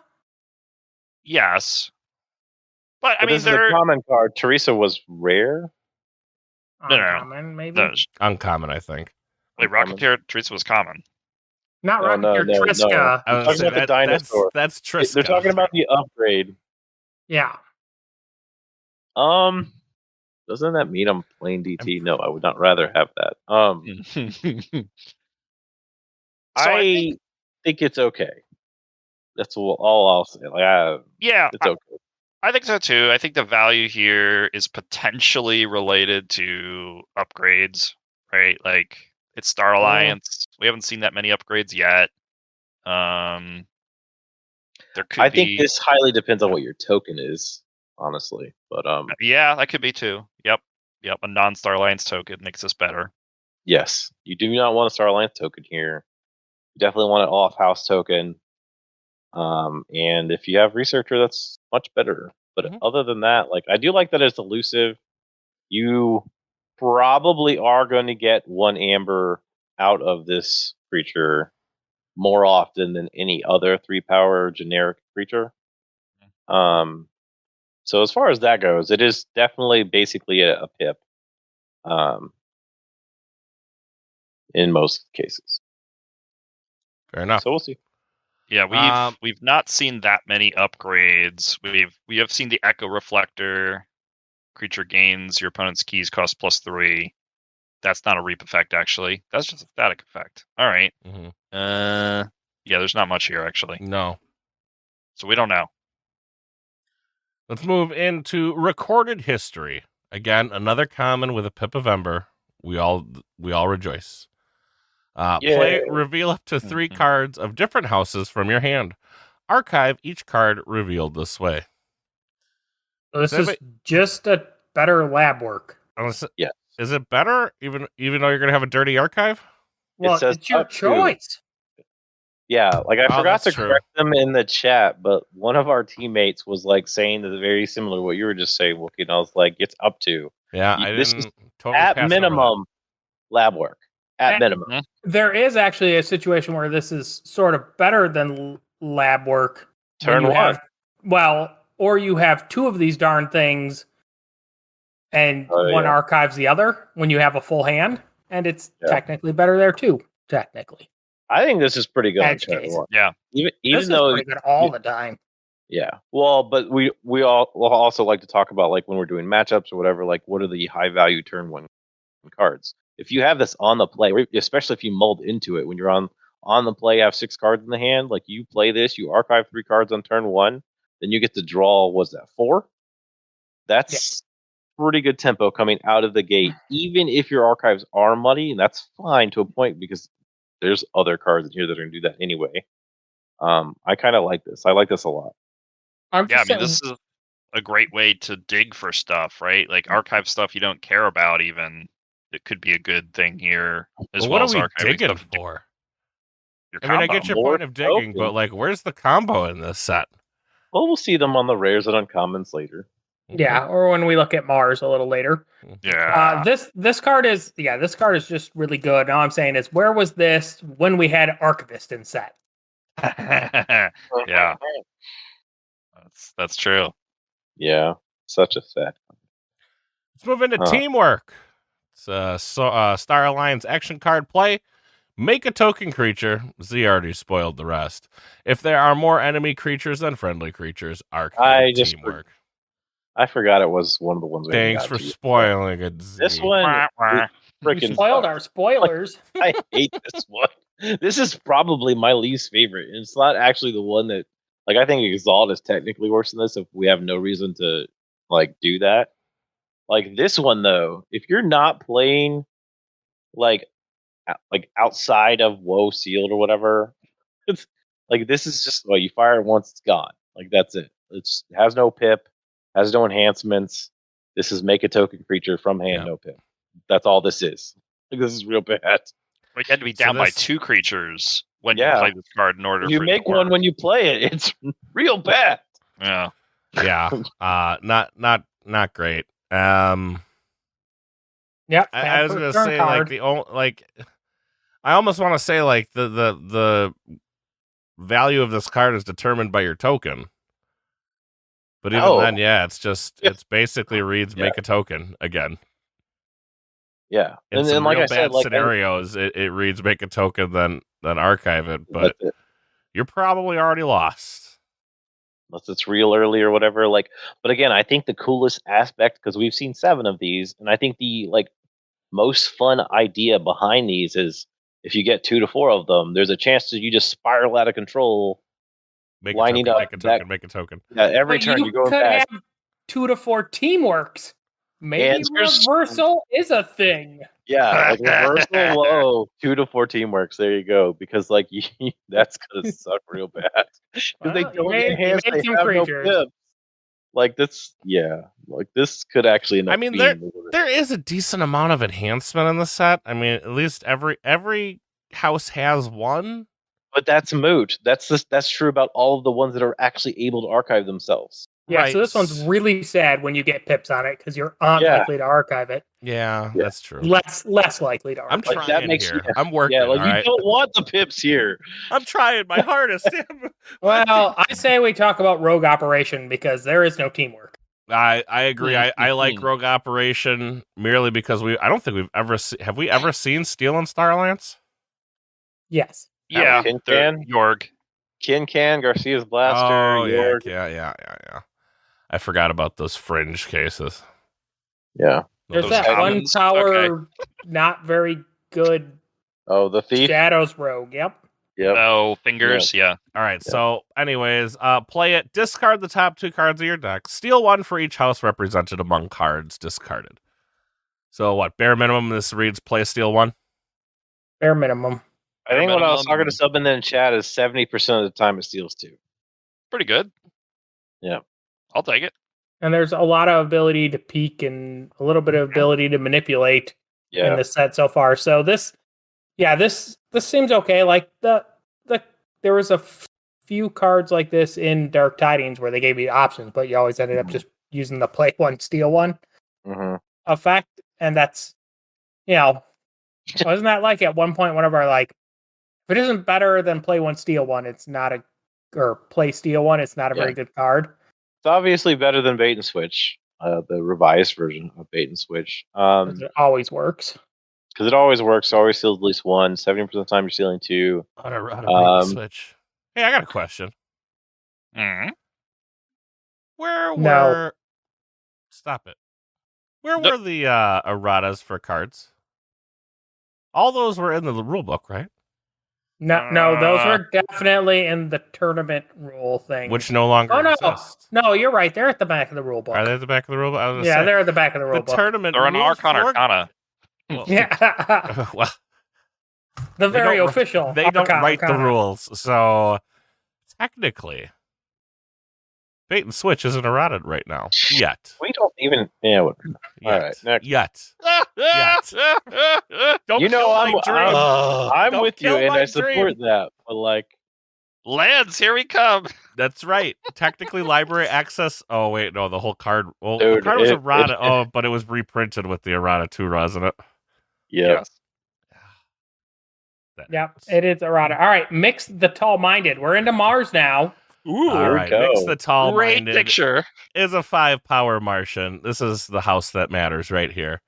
Yes. But I mean, this is a common card. Teresa was rare? Uncommon, maybe? No. Uncommon, I think. Wait, Rocketeer Teresa was common. Not Rocketeer Triska. No. They're talking about the dinosaur. That's Triska. They're talking about the upgrade. Yeah. Doesn't that mean I'm playing DT? No, I would not rather have that. I think it's okay. That's all I'll say. It's okay. I think so too. I think the value here is potentially related to upgrades, right? Like it's Star Alliance. We haven't seen that many upgrades yet. I think this highly depends on what your token is, honestly. But yeah, that could be too. Yep. A non-Star Alliance token makes this better. Yes, you do not want a Star Alliance token here. You definitely want an off-house token. And if you have Researcher, that's much better. But other than that, I do like that it's elusive. You probably are going to get 1 amber out of this creature more often than any other 3 power generic creature. So as far as that goes, it is definitely basically a pip. In most cases. Fair enough. So we'll see. Yeah, we've not seen that many upgrades. We have seen the Echo Reflector. Creature gains your opponent's keys cost +3. That's not a reap effect, actually. That's just a static effect. All right. Mm-hmm. Yeah, there's not much here, actually. No. So we don't know. Let's move into recorded history. Again, another common with a Pip of Ember. We all rejoice. Play reveal up to 3 cards of different houses from your hand. Archive each card revealed this way. So this is just a better lab work. Yeah. Is it better even though you're going to have a dirty archive? Well, it's your choice. Yeah, like I forgot to correct them in the chat, but one of our teammates was like saying that very similar to what you were just saying, Wookie, and I was like, it's up to. Yeah, This is at minimum lab work. At minimum. There is actually a situation where this is sort of better than lab work. Turn 1. Or you have 2 of these darn things and one archives the other when you have a full hand, and it's technically better there too, technically. I think this is pretty good on turn 1. Yeah. Even though it's pretty good all the time. Yeah. Well, but we all will also like to talk about, like, when we're doing matchups or whatever, like, what are the high value turn 1 cards? If you have this on the play, especially if you mold into it, when you're on the play, have 6 cards in the hand, like, you play this, you archive 3 cards on turn 1, then you get to draw, 4? That's pretty good tempo coming out of the gate, even if your archives are muddy, and that's fine to a point because there's other cards in here that are going to do that anyway. I kind of like this. I like this a lot. This is a great way to dig for stuff, right? Like archive stuff you don't care about even. It could be a good thing here as well. What are we digging for? I get your point of digging, but like, where's the combo in this set? Well, we'll see them on the rares and uncommons later. Yeah, or when we look at Mars a little later. Yeah. This card is just really good. All I'm saying is, where was this when we had Archivist in set? Yeah. That's true. Yeah, such a set. Let's move into teamwork. It's Star Alliance action card play. Make a token creature. Z already spoiled the rest. If there are more enemy creatures than friendly creatures, archive teamwork. I forgot it was one of the ones. Thanks for spoiling it, Z. This one, freaking spoiled our spoilers. I hate this one. This is probably my least favorite. And it's not actually the one that, like, I think Exalt is technically worse than this if we have no reason to, like, do that. Like, this one, though, if you're not playing, like outside of Woe Sealed or whatever, it's like, this is just, you fire it once, it's gone. Like, that's it. It has no pip, has no enhancements. This is make a token creature from hand, no pip. That's all this is. Like, this is real bad. You had to be down by 2 creatures when you play this card in order. You for make one when you play it. It's real bad. Yeah. Not great. Yeah, I was gonna say I almost want to say like the value of this card is determined by your token, but even then, it's basically reads make a token again. Yeah, in some real bad scenarios, it reads make a token then archive it, but you're probably already lost. Unless it's real early or whatever. Like, but again, I think the coolest aspect, because we've seen 7 of these, and I think the most fun idea behind these is if you get 2 to 4 of them, there's a chance that you just spiral out of control. Make a token. Yeah, every turn you go back. Have 2 to 4 teamworks. Maybe reversal is a thing. Yeah, like reversal low, 2 to 4 teamworks. There you go. Because that's gonna suck real bad. Because they don't enhance. They have no pips. Like this, like this could actually. There is a decent amount of enhancement in the set. I mean, at least every house has one. But that's moot. That's true about all of the ones that are actually able to archive themselves. Yeah, right. So this one's really sad when you get pips on it because you're unlikely to archive it. Yeah, that's true. Less likely to archive. I'm trying here. I'm working. Yeah, you don't want the pips here. I'm trying my hardest. Well, I say we talk about Rogue Operation because there is no teamwork. I agree. I like Rogue Operation merely because I don't think we've ever have we ever seen Steel and Starlance? Yes. Yeah, Yorg. Kincan, Garcia's Blaster, Yorg. Yeah. I forgot about those fringe cases. Yeah. There's that one power, not very good. Oh, the Thief? Shadows Rogue, yep. Oh, Fingers, yeah. All right, so anyways, play it. Discard the top 2 cards of your deck. Steal 1 for each house represented among cards discarded. So what, bare minimum, this reads play steal 1? Bare minimum. I think what I was talking to sub in the chat is 70% of the time it steals 2. Pretty good. Yeah. I'll take it. And there's a lot of ability to peek and a little bit of ability to manipulate in the set so far. So this seems okay. Like there was a few cards like this in Dark Tidings where they gave you options, but you always ended up just using the play 1, steal 1 effect. And that's, wasn't that like at one point, one of our if it isn't better than play 1, steal 1, it's not or play steal 1, it's not a very good card. It's obviously better than Bait and Switch, the revised version of Bait and Switch. It always works. Because it always works, always steals at least 1. 70% of the time you're stealing 2. On a Bait and Switch. Hey, I got a question. Stop it. Where were the erratas for cards? All those were in the rulebook, right? No, those were definitely in the tournament rule thing. Which no longer exists. No, you're right. They're at the back of the rulebook. Are they at the back of the rulebook? Yeah, they're at the back of the rulebook. The tournament They're an Archon Arcana. Well, yeah. Well, the very official. They don't write the rules, so technically, Bait and Switch isn't errata right now. Yet. We don't even... Yeah, all right, next. Yet. Don't I'm with you, and I support that, but Lands, here we come. That's right. Technically, library access... Oh, wait, no, the whole card... Well, Dude, the card was errata. But it was reprinted with the errata 2, wasn't it? Yeah. Yep, it is errata. All right, Mix the Tall-Minded. We're into Mars now. Ooh, all right, Mix the Tall-Minded. Great picture. Is a 5-power Martian. This is the house that matters right here.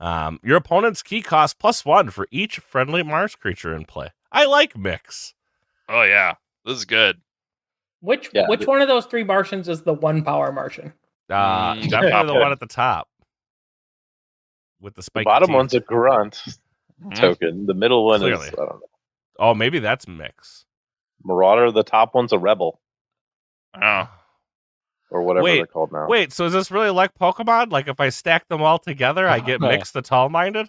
Your opponent's key costs +1 for each friendly Mars creature in play. I like Mix. Oh, yeah. This is good. Which one of those 3 Martians is the 1-power Martian? Definitely the one at the top. With the spiky bottom teeth. One's a grunt token. The middle one is, I don't know. Oh, maybe that's Mix. Marauder, the top one's a rebel. Oh. Or whatever they're called now. Wait, so is this really like Pokemon? Like if I stack them all together, I get Mix the Tall-Minded?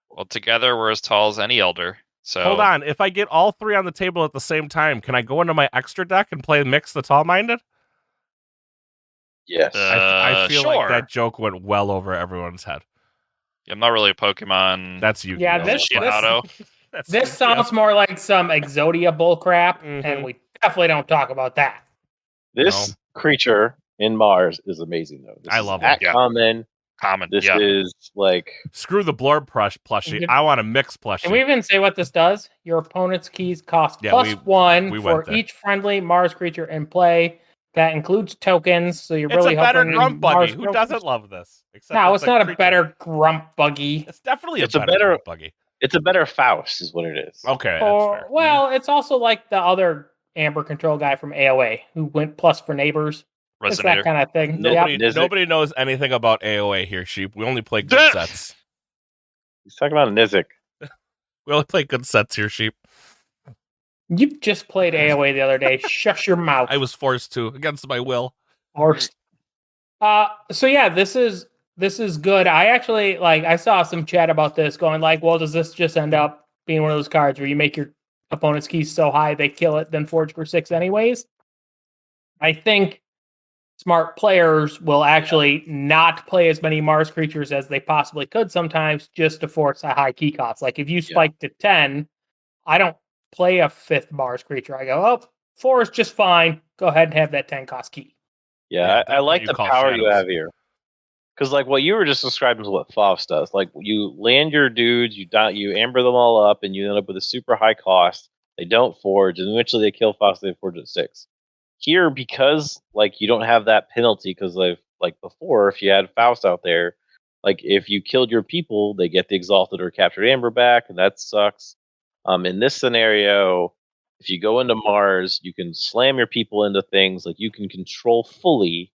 Well, together we're as tall as any elder. So hold on. If I get all 3 on the table at the same time, can I go into my extra deck and play Mix the Tall-Minded? Yes. I feel like that joke went well over everyone's head. I'm not really a Pokemon. That's you. Yeah, this sounds more like some Exodia bullcrap, and we definitely don't talk about that. This creature in Mars is amazing, though. I love it. Common. This is screw the Blorb plushie. I want a Mix plushie. Can we even say what this does? Your opponent's keys cost +1 for each friendly Mars creature in play. That includes tokens, so you're really hoping... It's a better Grump Buggy. Who doesn't love this? No, it's not a better Grump Buggy. It's definitely a better Grump Buggy. It's a better Faust, is what it is. Okay, that's fair. Well, it's also like the other Amber Control guy from AOA, who went plus for neighbors. It's that kind of thing. Nobody knows anything about AOA here, Sheep. We only play good sets. He's talking about Nizik. We only play good sets here, Sheep. You just played AOA the other day. Shush your mouth. I was forced to, against my will. Forced. So yeah, this is good. I actually I saw some chat about this going well, does this just end up being one of those cards where you make your opponent's keys so high they kill it, then forge for 6 anyways? I think smart players will actually not play as many Mars creatures as they possibly could sometimes just to force a high key cost. Like if you spike to 10, I don't play a 5th Mars creature. I go, 4 is just fine. Go ahead and have that 10 cost key. Yeah, I like the power you have here. Because what you were just describing is what Faust does. You land your dudes, you amber them all up, and you end up with a super high cost. They don't forge, and eventually they kill Faust, they forge at 6. Here, because you don't have that penalty because they've like before, if you had Faust out there, like if you killed your people, they get the Exalted or Captured Amber back, and that sucks. In this scenario, if you go into Mars, you can slam your people into things. Like you can control fully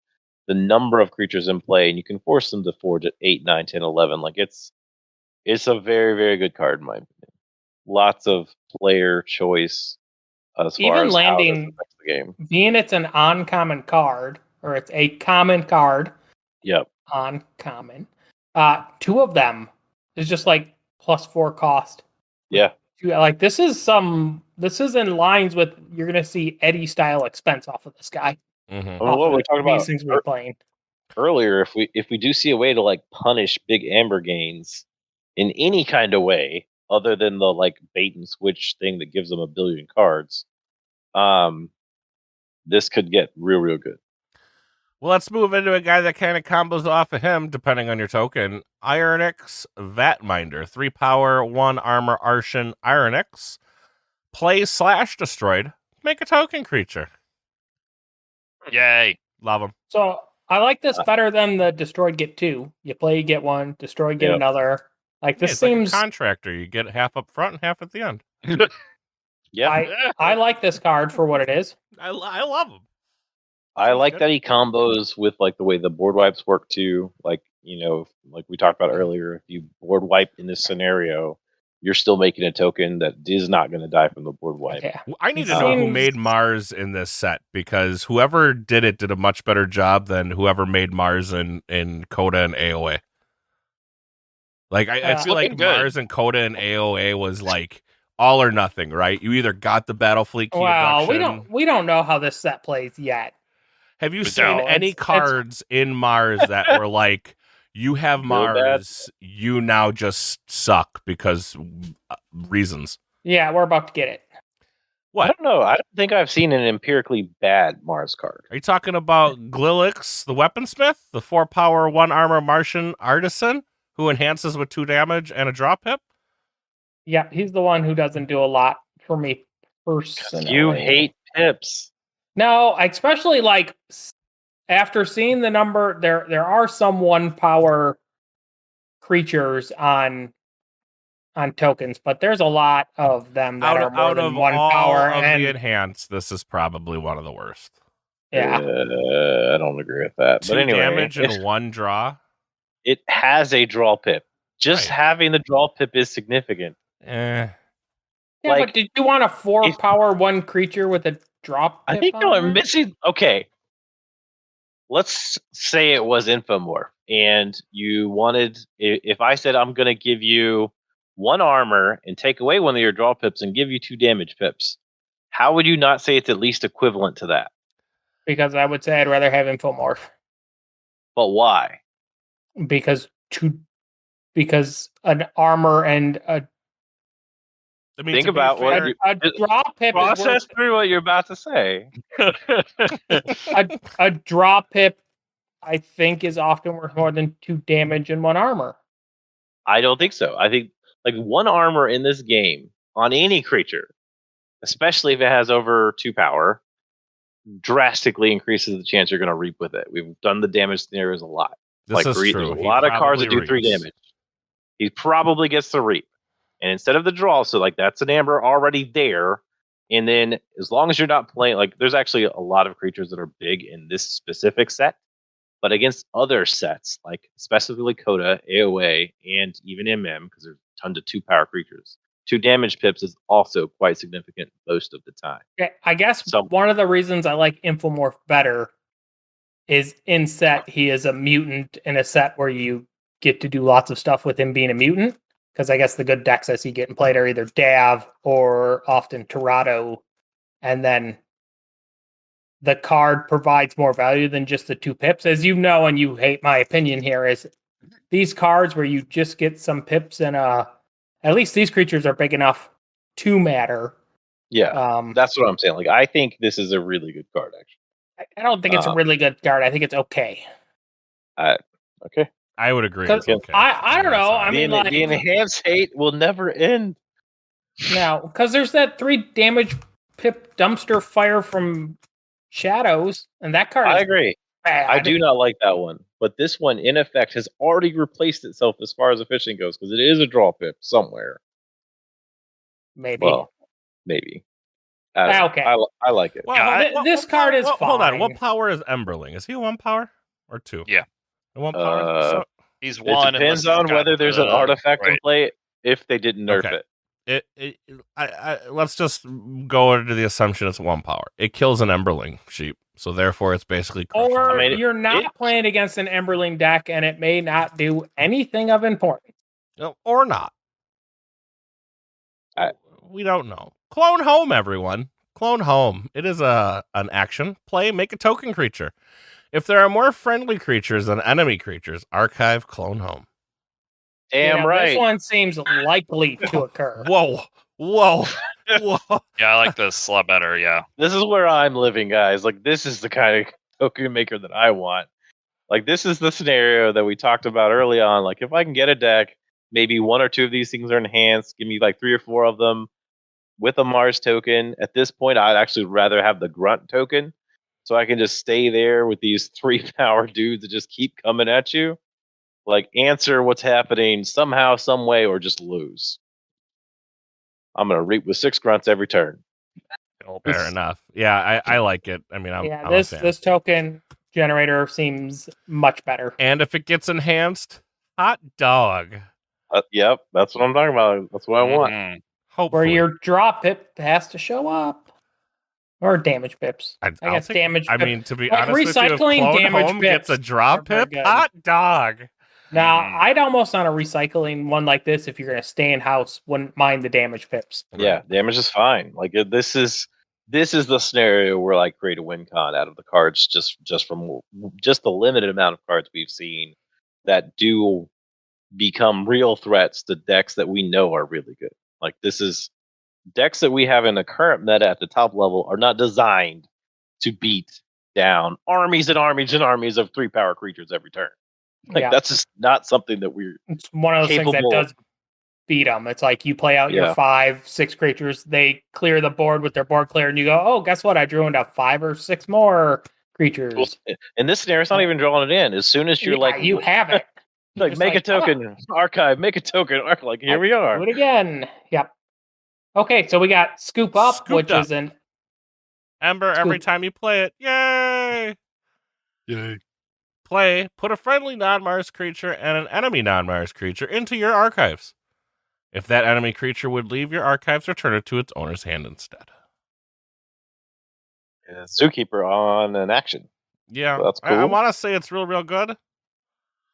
the number of creatures in play, and you can force them to forge at 8, 9, 10, 11. Like it's a very, very good card in my opinion. Lots of player choice as far Even as landing, how this affects the game. Being it's an uncommon card, or it's a common card. Yep. Uncommon. 2 of them is just like +4 cost. Yeah. Like this is in lines with you're gonna see Eddie style expense off of this guy. Mm-hmm. Well, what we're talking about things we're playing earlier, if we do see a way to like punish big amber gains in any kind of way other than the like bait and switch thing that gives them a billion cards, this could get real good. Well, let's move into a guy that kind of combos off of him, depending on your token. Ironix Vatminder. 3 power, 1 armor, Archon, Ironix. Play / destroyed. Make a token creature. Yay. Love him. So I like this better than the destroyed get 2. You play, you get 1, destroy, get another. Like this seems like a contractor. You get half up front and half at the end. Yeah. I like this card for what it is. I love him. I like that he combos with like the way the board wipes work too. Like, like we talked about earlier, if you board wipe in this scenario, you're still making a token that is not going to die from the board wipe. Yeah. I need to know who made Mars in this set, because whoever did it did a much better job than whoever made Mars in Coda and AOA. Like I feel like good. Mars and Coda and AOA was like all or nothing, right? You either got the battle fleet key abduction. we don't know how this set plays yet. Have you seen any cards in Mars that were like, you have Mars, you now just suck because reasons? Yeah, we're about to get it. What? I don't know. I don't think I've seen an empirically bad Mars card. Are you talking about Glilix, the weaponsmith, the 4 power, 1 armor Martian artisan who enhances with 2 damage and a draw pip? Yeah, he's the one who doesn't do a lot for me personally. You hate pips. No, especially like after seeing the number, there are some 1 power creatures on tokens, but there's a lot of them that are more than 1 power. And the enhanced, this is probably one of the worst. Yeah, I don't agree with that. 2 but anyway, damage and 1 draw. It has a draw pip. Just having the draw pip is significant. Yeah, but did you want a 4 power 1 creature with a drop pip? I think y'all are missing. Okay, let's say it was Infomorph, and you wanted. If I said I'm going to give you 1 armor and take away 1 of your draw pips and give you 2 damage pips, how would you not say it's at least equivalent to that? Because I would say I'd rather have Infomorph. But why? Because an armor and a. I mean, think about what a draw pip. Process through what you're about to say. a draw pip, I think, is often worth more than 2 damage and 1 armor. I don't think so. I think like 1 armor in this game on any creature, especially if it has over 2 power, drastically increases the chance you're going to reap with it. We've done the damage scenarios a lot. This is true. There's a lot of cards that do 3 damage. He probably gets the reap. And instead of the draw, so like that's an amber already there. And then as long as you're not playing, like there's actually a lot of creatures that are big in this specific set, but against other sets, like specifically Coda, AOA, and even MM, because there's tons of 2 power creatures. 2 damage pips is also quite significant most of the time. Okay, I guess one of the reasons I like Infomorph better is in set he is a mutant in a set where you get to do lots of stuff with him being a mutant. Because I guess the good decks I see getting played are either Dav or often Torado. And then the card provides more value than just the 2 pips. As you know, and you hate my opinion here, is these cards where you just get some pips and at least these creatures are big enough to matter. Yeah, that's what I'm saying. Like, I think this is a really good card, actually. I don't think it's a really good card. I think it's okay. Okay. I would agree. It's okay. I don't know. I mean, the enhanced hate will never end. No, because there's that 3 damage pip dumpster fire from Shadows, and that card. I agree. bad. I do not like that one. But this one, in effect, has already replaced itself as far as efficient goes, because it is a draw pip somewhere. Maybe. Well, maybe. Okay. I like it. Well, yeah, this card is fine. Hold on. What power is Emberling? Is he 1 power or 2? Yeah. 1 power? So, he's 1. It depends on whether there's an artifact in play if they didn't nerf it. Let's just go into the assumption it's 1 power. It kills an Emberling sheep, so therefore it's basically crushing. Or you're not playing against an Emberling deck, and it may not do anything of importance. Or not. We don't know. Clone home, everyone. Clone home. It is an action. Play, make a token creature. If there are more friendly creatures than enemy creatures, archive clone home. Damn right. This one seems likely to occur. Whoa. Yeah, I like this a lot better, yeah. This is where I'm living, guys. Like, this is the kind of token maker that I want. Like, this is the scenario that we talked about early on. Like, if I can get a deck, maybe 1 or 2 of these things are enhanced, give me like 3 or 4 of them with a Mars token. At this point, I'd actually rather have the Grunt token, so I can just stay there with these 3 power dudes that just keep coming at you. Like, answer what's happening somehow, some way, or just lose. I'm going to reap with 6 grunts every turn. Fair enough. Yeah, I like it. I mean, I'm this token generator seems much better. And if it gets enhanced, hot dog. Yep, that's what I'm talking about. That's what I want. Hopefully. Where your draw pip has to show up. Or damage pips. I guess damage pip. I mean, to be like honest with you, if Clone Home gets a draw pip, hot dog. Now, I'd almost on a recycling one like this, if you're going to stay in house, wouldn't mind the damage pips. Yeah, damage is fine. Like, this is the scenario where I create a win con out of the cards just from the limited amount of cards we've seen that do become real threats to decks that we know are really good. Like, this is decks that we have in the current meta at the top level are not designed to beat down armies and armies and armies of 3 power creatures every turn. Like, that's just not something that we're It's one of those things that does beat them. It's like you play out your 5, 6 creatures, they clear the board with their board clear, and you go, oh, guess what? I drew into 5 or 6 more creatures. Well, in this scenario, it's not even drawing it in. As soon as you're you have it. Like, make a token, archive, make a token, archive. Like, here we are. Do it again. Yep. Okay, so we got Scoop Up, which is an Ember every time you play it. Yay! Play, put a friendly non-Mars creature and an enemy non-Mars creature into your archives. If that enemy creature would leave your archives, return it to its owner's hand instead. Zookeeper on an action. Yeah, so that's cool. I want to say it's real good.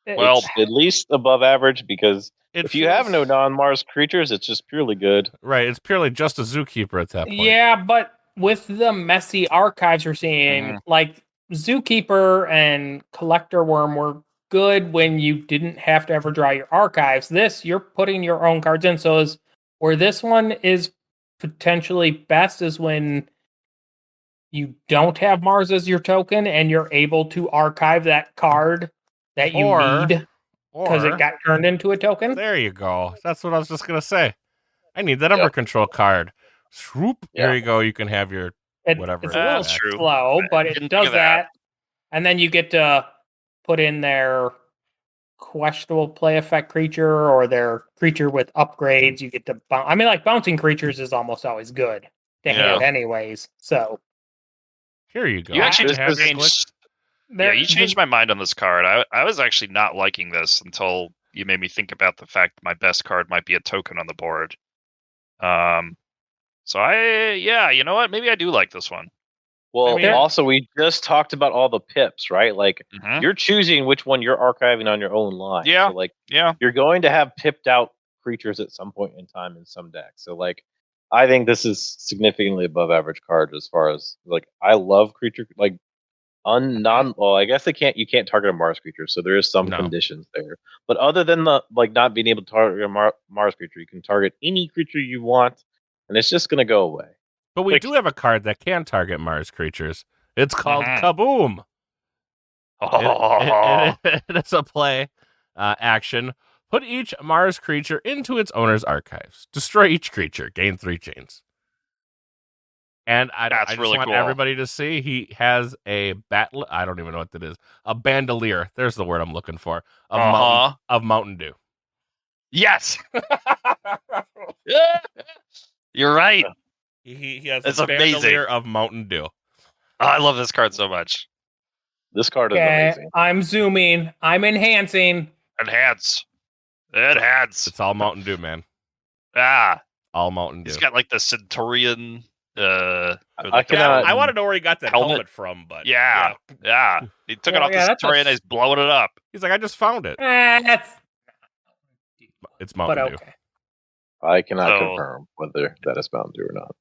Well, it's at least above average, because if you have no non-Mars creatures, it's just purely good. Right, it's purely just a Zookeeper at that point. Yeah, but with the messy archives we're seeing, like Zookeeper and Collector Worm were good when you didn't have to ever draw your archives. This, you're putting your own cards in. So where this one is potentially best is when you don't have Mars as your token and you're able to archive that card that you need because it got turned into a token. There you go. That's what I was just going to say. I need that Ember Control card. Swoop. There you go. You can have your whatever. It's a little slow, but it does that. And then you get to put in their questionable play effect creature or their creature with upgrades. You get to bouncing creatures is almost always good to have anyways. So here you go. You actually you changed my mind on this card. I was actually not liking this until you made me think about the fact that my best card might be a token on the board. So you know what? Maybe I do like this one. Well, also, we just talked about all the pips, right? Like, you're choosing which one you're archiving on your own line. Yeah. So, you're going to have pipped out creatures at some point in time in some decks. So, like, I think this is significantly above average card as far as, like, I love creature, like, I guess you can't target a Mars creature, so there is some conditions there. But other than not being able to target a Mars creature, you can target any creature you want, and it's just going to go away. But we do have a card that can target Mars creatures. It's called Kaboom. It's a play action. Put each Mars creature into its owner's archives. Destroy each creature. Gain 3 chains. And I just really want cool. everybody to see he has a I don't even know what that is. A bandolier. There's the word I'm looking for. Of Mountain Dew. Yes. You're right. He has It's a bandolier amazing. of Mountain Dew. I love this card so much. This card is amazing. I'm zooming. I'm enhancing. Enhance. It's all Mountain Dew, man. All Mountain Dew. He's got like the Centurion. I want to know where he got that helmet from, but yeah. He took it off the Centurion and he's blowing it up. He's like, I just found it. It's Mountain Dew. I cannot confirm whether that is Mountain Dew or not.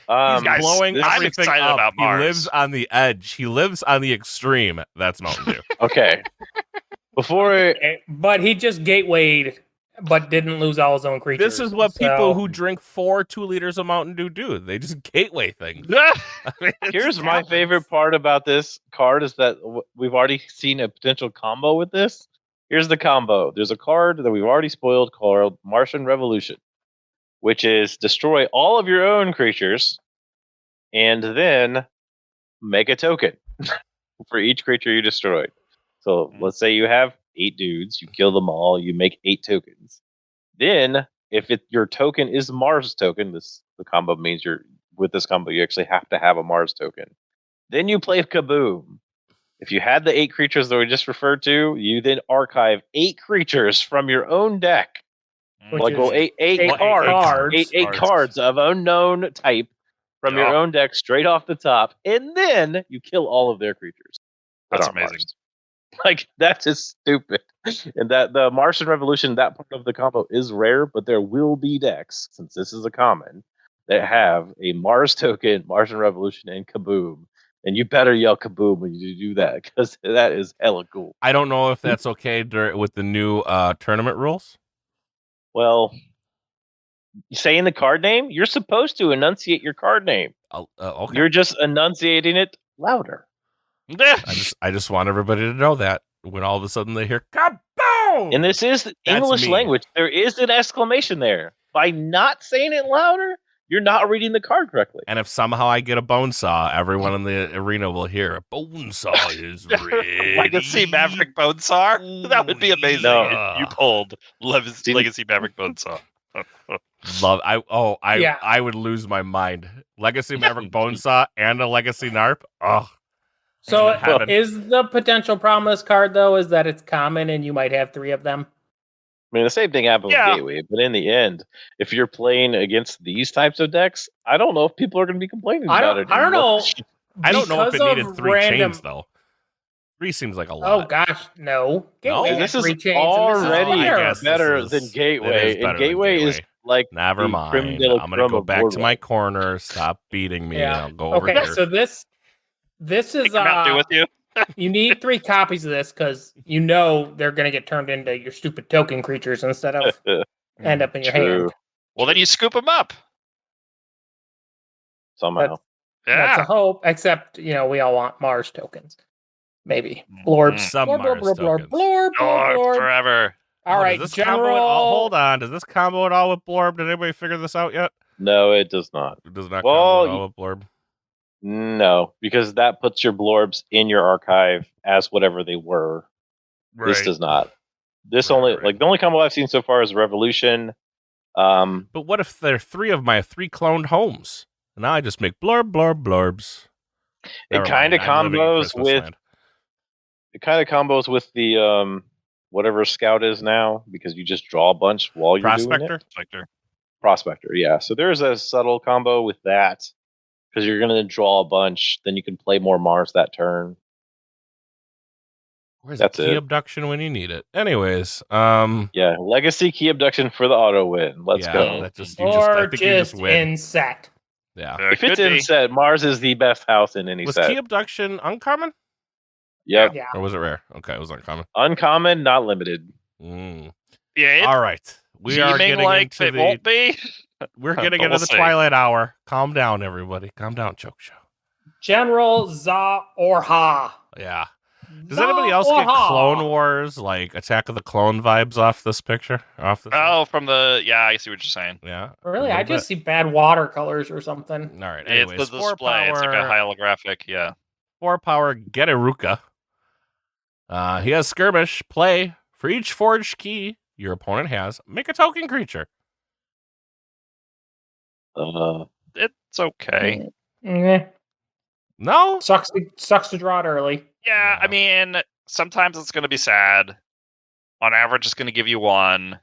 He's blowing everything I'm excited up. about Mars. He lives on the edge. He lives on the extreme. That's Mountain Dew. Okay. But he just gatewayed, but didn't lose all his own creatures. This is what people who drink 4 2-liters of Mountain Dew do. They just gateway things. Here's my favorite part about this card is that we've already seen a potential combo with this. Here's the combo. There's a card that we've already spoiled called Martian Revolution, which is destroy all of your own creatures and then make a token for each creature you destroyed. So let's say you have 8 dudes, you kill them all, you make 8 tokens. Then, if your token is Mars token, the combo means with this combo you actually have to have a Mars token. Then you play Kaboom. If you had the 8 creatures that we just referred to, you then archive 8 creatures from your own deck. Eight cards of unknown type from your own deck straight off the top, and then you kill all of their creatures. That's amazing. Like, that's just stupid. And that the Martian Revolution, that part of the combo is rare, but there will be decks, since this is a common, that have a Mars token, Martian Revolution, and Kaboom. And you better yell Kaboom when you do that, because that is hella cool. I don't know if that's okay with the new tournament rules. Well, saying the card name, you're supposed to enunciate your card name. Okay. You're just enunciating it louder. I just want everybody to know that when all of a sudden they hear Kaboom! And this is English language. There is an exclamation there. By not saying it louder, you're not reading the card correctly. And if somehow I get a bone saw, everyone in the arena will hear a bone saw is ready. Legacy Maverick Bone Saw? That would be amazing if you pulled Legacy Maverick Bone Saw. I would lose my mind. Legacy Maverick Bone Saw and a Legacy Narp. Oh. So is the potential problem with this card though is that it's common and you might have 3 of them? I mean, the same thing happened with Gateway, but in the end, if you're playing against these types of decks, I don't know if people are going to be complaining about it. I don't know. I don't know if it needed 3 chains though. 3 seems like a lot. Oh gosh, no. Gateway this is already better than Gateway. And Gateway is like never mind. I'm going to go back to my corner. Stop beating me. I'll go over here. So this is with you. You need 3 copies of this because you know they're going to get turned into your stupid token creatures instead of end up in your hand. Well, then you scoop them up somehow. That's a hope. Except we all want Mars tokens. Maybe Blorbs. Some Mars tokens. Blorb forever. All right, General. Hold on. Does this combo at all with Blorb? Did anybody figure this out yet? No, it does not. It does not combo at all with Blorb. No, because that puts your Blorbs in your archive as whatever they were. Right. This does not. This the only combo I've seen so far is Revolution. But what if there are 3 of my 3 cloned homes? And now I just make blorbs. It kind of combos with the whatever Scout is now, because you just draw a bunch while you're doing it. Prospector, yeah. So there's a subtle combo with that. Because you're going to draw a bunch, then you can play more Mars that turn. Where's the key abduction when you need it? Anyways, Legacy key abduction for the auto win. Let's go. I think you just win. In set. Yeah. If it's in set, Mars is the best house in any set. Was key abduction uncommon? Yeah. Yeah. Or was it rare? Okay, it was uncommon. Uncommon, not limited. Yeah. All right. We are getting into it won't be. We're getting into the twilight hour. Calm down, everybody. Calm down, Choke Show. General Za Orha. Yeah. Does anybody else get Clone Wars, like Attack of the Clone vibes off this picture? From the I see what you're saying. Yeah, really, I just see bad watercolors or something. All right, anyways, it's the display. It's like a holographic. Yeah, 4-power Getaruka. He has skirmish play for each forged key your opponent has. Make a token creature. It's okay. No, sucks to draw it early. Yeah, I mean, sometimes it's going to be sad. On average, it's going to give you 1.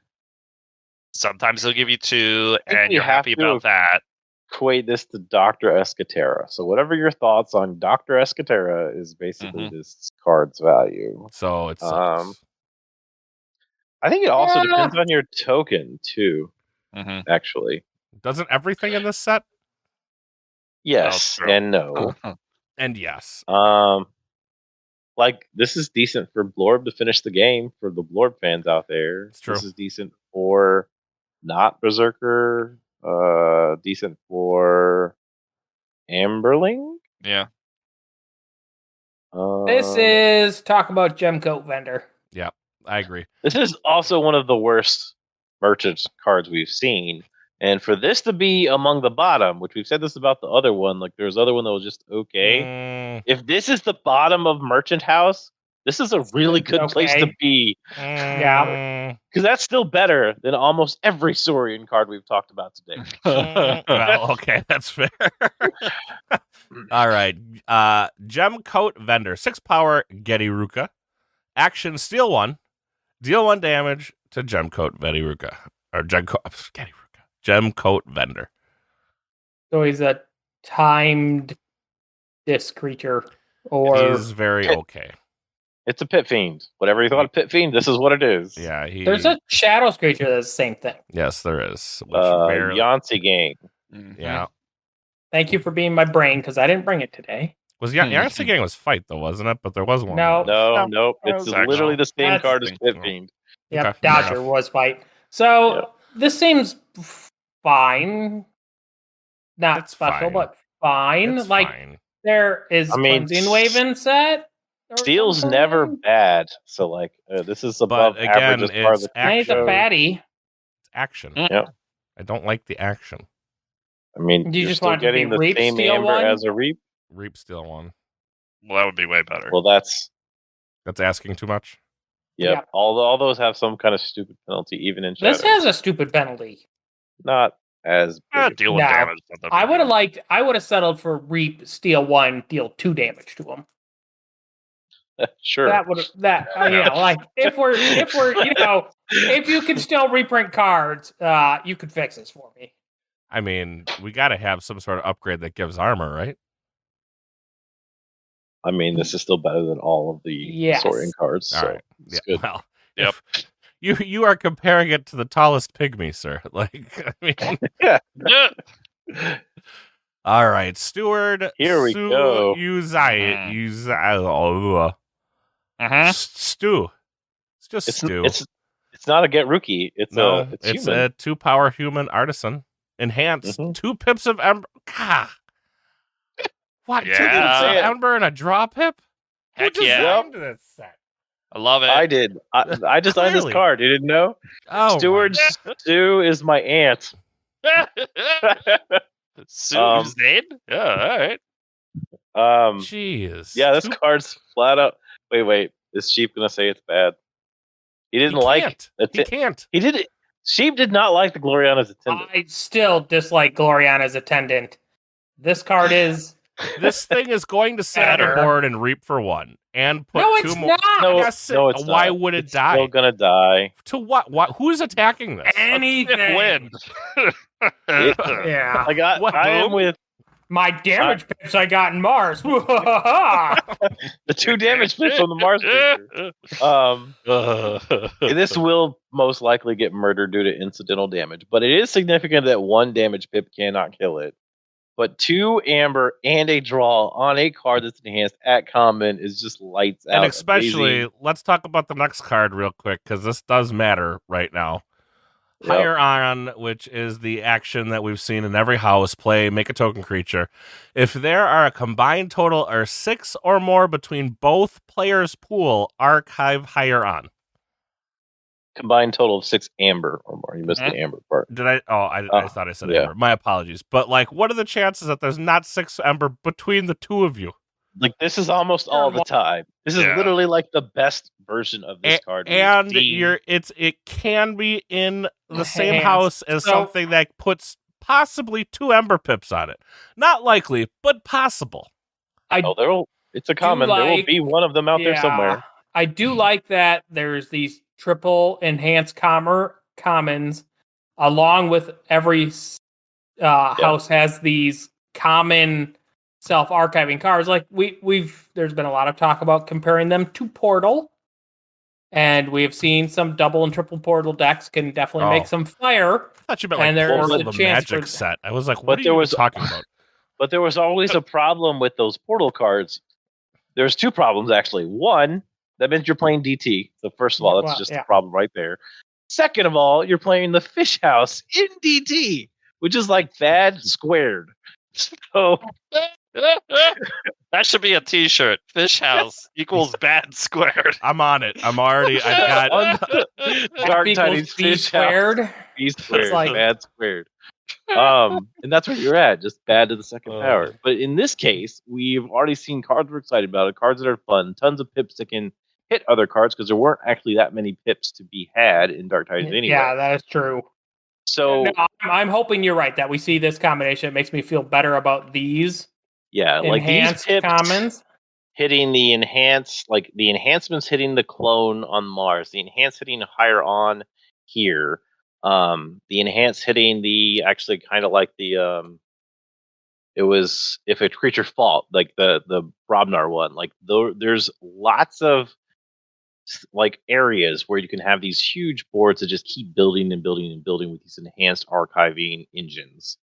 Sometimes it'll give you 2, and you're happy about that. Equate this to Dr. Escatera. So whatever your thoughts on Dr. Escatera is basically this card's value. So it sucks. I think it also depends on your token too. Actually, doesn't everything in this set? Yes and no. And yes. Like this is decent for Blorb to finish the game for the Blorb fans out there. It's true. This is decent for not Berserker. Decent for Amberling. Yeah. This is talk about Gemcoat Vendor. Yeah, I agree. This is also one of the worst merchant cards we've seen. And for this to be among the bottom, which we've said this about the other one, like there's other one that was just okay. If this is the bottom of Merchant House, this is a really good place to be. Yeah. Because that's still better than almost every Saurian card we've talked about today. Well, okay, that's fair. All right. Gemcoat Vendor. 6-power Getaruka. Action, steal 1. Deal 1 damage to Gemcoat Getaruka. Or Gemcoat Vendor. So he's a timed disc creature. Or he's very okay. It's a Pit Fiend. Whatever you thought of Pit Fiend, this is what it is. Yeah, there's a Shadows creature that's the same thing. Yes, there is. Yancey Gang. Yeah. Thank you for being my brain, because I didn't bring it today. Was Yancey Gang was fight though, wasn't it? But there was one. No. It's literally the same card as Pit Fiend. Yep, okay, Dodger was fight. So this seems fine. Not it's special, fine. but fine. It's like fine. There is Cleansing Wave in set. Steel's never bad, so like this is above average as part of the action. He's a fatty. It's action. Yeah, I don't like the action. I mean, you're still getting the same Amber as a Reap. Reap Steel 1. Well, that would be way better. Well, that's asking too much. Yep. All those have some kind of stupid penalty, even in Shadows. This has a stupid penalty. Not as deal damage. I would have settled for Reap Steel 1, deal 2 damage to him. Sure. Like if we're if you can still reprint cards, you could fix this for me. I mean, we got to have some sort of upgrade that gives armor, right? I mean, this is still better than all of the Saurian cards. So right. It's good. Well, you are comparing it to the tallest pygmy, sir. Like, I mean, all right, Steward. Here we go. Stew. It's just stew. It's not a get rookie. It's a 2-power human artisan. Enhanced 2 pips of ember. God. What? 2 pips of ember and a draw pip? Heck Who designed this set? I love it. I did. I designed this card. You didn't know? Oh, Steward Stew is my aunt. Sue's name? Yeah, all right. Jeez. Yeah, this card's flat out. Wait. Is Sheep gonna say it's bad? He didn't like it. He can't. He did it. Sheep did not like the Gloriana's Attendant. I still dislike Gloriana's Attendant. This card is. This thing is going to sit on the board and reap for 1 and put 2 more. No, it's not. Why would it die? Still gonna die. To what? Who's attacking this? Anything. Wind. Yeah. I am with my damage pips I got in Mars. the 2 damage pips from the Mars picture. This will most likely get murdered due to incidental damage, but it is significant that 1 damage pip cannot kill it. But 2 amber and a draw on a card that's enhanced at common is just lights out. And especially, amazing. let's talk about the next card real quick, because this does matter right now. Hire On, which is the action that we've seen in every house, play, make a token creature. If there are a combined total or 6 or more between both players' pool, archive Hire On. Combined total of 6 amber or more. You missed the amber part. Did I? Oh, I thought I said amber. My apologies. But like, what are the chances that there's not 6 amber between the two of you? Like, this is almost all the time. This is literally like the best version of this card. And it can be in the same house as something that puts possibly 2 ember pips on it. Not likely, but possible. It's a common. There will be one of them out there somewhere. I do like that there's these triple enhanced commons, along with every house has these common self-archiving cards. Like there's been a lot of talk about comparing them to Portal, and we have seen some double and triple Portal decks can definitely make some fire. I thought you meant like the Magic set. I was like, what are you talking about? But there was always a problem with those Portal cards. There's 2 problems, actually. One, that means you're playing DT. So first of all, that's just a problem right there. Second of all, you're playing the Fish House in DT, which is like bad squared. So that should be a T-shirt. Fish House equals bad squared. I'm on it. I got Dark Tiny's Fish squared. B squared, like bad squared. And that's where you're at, just bad to the second power. But in this case, we've already seen cards we're excited about, cards that are fun, tons of pips that can hit other cards, because there weren't actually that many pips to be had in Dark Tides anyway. Yeah, that is true. So I'm hoping you're right that we see this combination. It makes me feel better about these. Yeah, like these pips commons hitting the enhance, like the enhancements hitting the clone on Mars, the enhance hitting Hire On here, the enhance hitting the actually kind of like the it was if a creature fought, like the Brobnar one. Like there's lots of like areas where you can have these huge boards that just keep building and building and building with these enhanced archiving engines.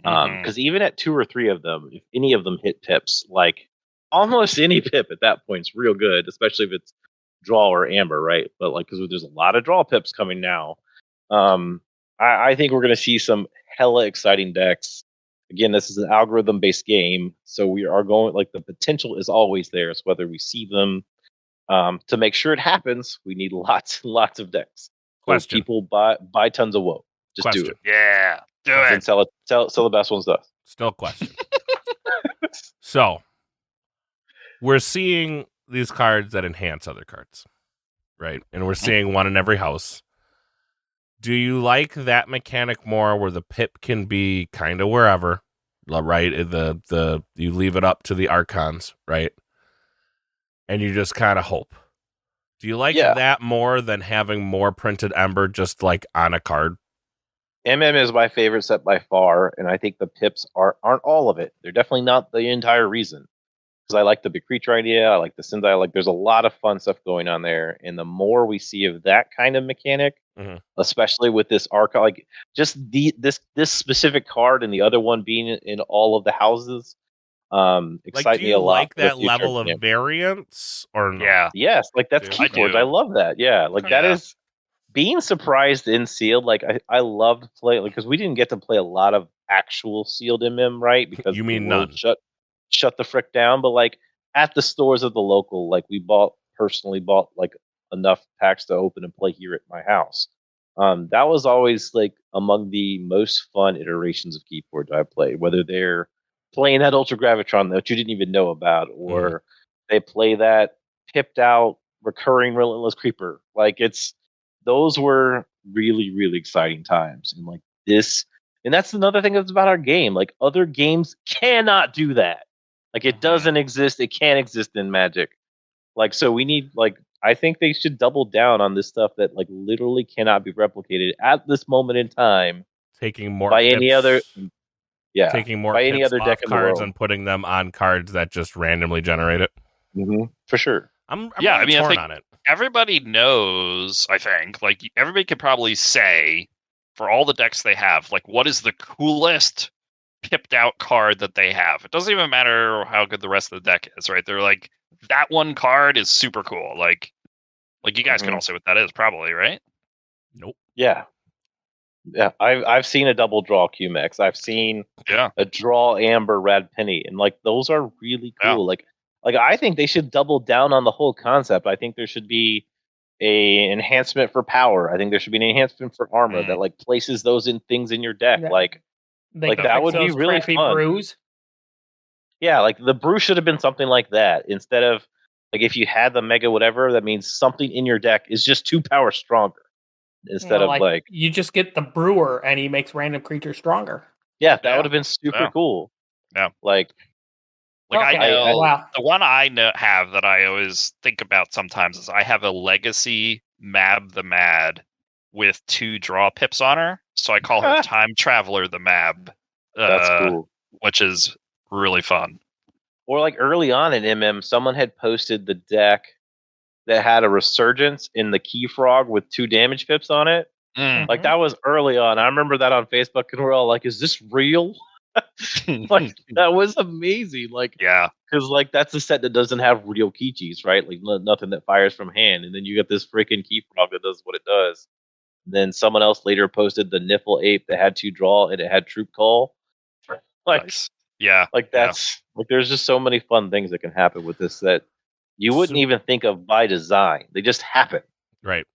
Because even at 2 or 3 of them, if any of them hit pips, like almost any pip at that point is real good, especially if it's draw or amber, right? But like, because there's a lot of draw pips coming now, I think we're going to see some hella exciting decks. Again, this is an algorithm-based game, so we are going, like, the potential is always there. It's whether we see them. To make sure it happens, we need lots and lots of decks. Question. So people buy tons of woe. Just do it. Yeah, do it. And sell the best ones to us. Still a question. So, we're seeing these cards that enhance other cards, right? And we're seeing one in every house. Do you like that mechanic more, where the pip can be kind of wherever, right? You leave it up to the Archons, right? And you just kind of hope. Do you like that more than having more printed Ember just like on a card? MM is my favorite set by far, and I think the pips aren't all of it. They're definitely not the entire reason. Because I like the big creature idea, I like the Sindai, there's a lot of fun stuff going on there. And the more we see of that kind of mechanic, especially with this Archon, like just this specific card and the other one being in all of the houses, excite me a lot. Like that level of variance or no? Yeah. Yes, like that's Keyforge. I love that. Yeah, like that is being surprised in sealed. Like I love to play, like, because we didn't get to play a lot of actual sealed MM, right? Because you mean none? Shut the frick down. But like at the stores of the local, like we personally bought like enough packs to open and play here at my house. That was always like among the most fun iterations of Keyforge I played, whether they're playing that Ultra Gravitron that you didn't even know about, or they play that pipped out recurring Relentless Creeper. Like those were really, really exciting times. And like this, and that's another thing that's about our game. Like other games cannot do that. Like it doesn't exist. It can't exist in Magic. Like, so we need, like, I think they should double down on this stuff that like literally cannot be replicated at this moment in time. Taking more by pips, any other, taking more by any other deck in the world, and putting them on cards that just randomly generate it. For sure. I'm I mean, torn on it. Everybody knows. I think like everybody could probably say for all the decks they have, like what is the coolest pipped out card that they have. It doesn't even matter how good the rest of the deck is, right? They're like, that one card is super cool. Like you guys can all say what that is, probably, right? Nope. Yeah. Yeah, I've seen a double draw QMX. I've seen a draw Amber Rad Penny, and like those are really cool. Yeah. Like I think they should double down on the whole concept. I think there should be a enhancement for power. I think there should be an enhancement for armor that like places those in things in your deck. Yeah. Like that would be really fun. Brews. Yeah, like the brew should have been something like that instead of like if you had the mega whatever, that means something in your deck is just 2 power stronger instead of like you just get the brewer and he makes random creatures stronger. Yeah, that would have been super cool. Yeah, like I know the one I have that I always think about sometimes is I have a Legacy Mab the Mad with 2 draw pips on her, so I call her Time Traveler the Mab. That's cool, which is really fun. Or like early on in MM, someone had posted the deck that had a Resurgence in the Key Frog with 2 damage pips on it. Like that was early on. I remember that on Facebook, and we're all like, "Is this real?" Like that was amazing. Like because like that's a set that doesn't have real Kichis, right? Like nothing that fires from hand, and then you get this freaking Key Frog that does what it does. And then someone else later posted the Nifl Ape that had 2 draw and it had Troop Call. Like nice. Like that's like there's just so many fun things that can happen with this that you wouldn't even think of by design. They just happen. Right.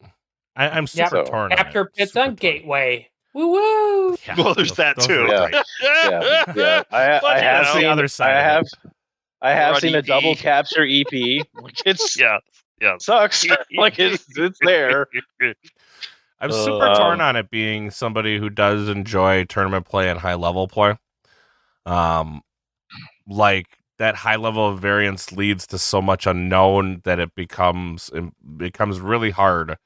I'm super torn. Capture pits on Gateway. Woo woo. Yeah, well, there's that too. Yeah. I have seen the other side. I have seen a double capture EP. Like it's sucks. Like it's there. I'm super torn on it being somebody who does enjoy tournament play and high level play. Like that high level of variance leads to so much unknown that it becomes really hard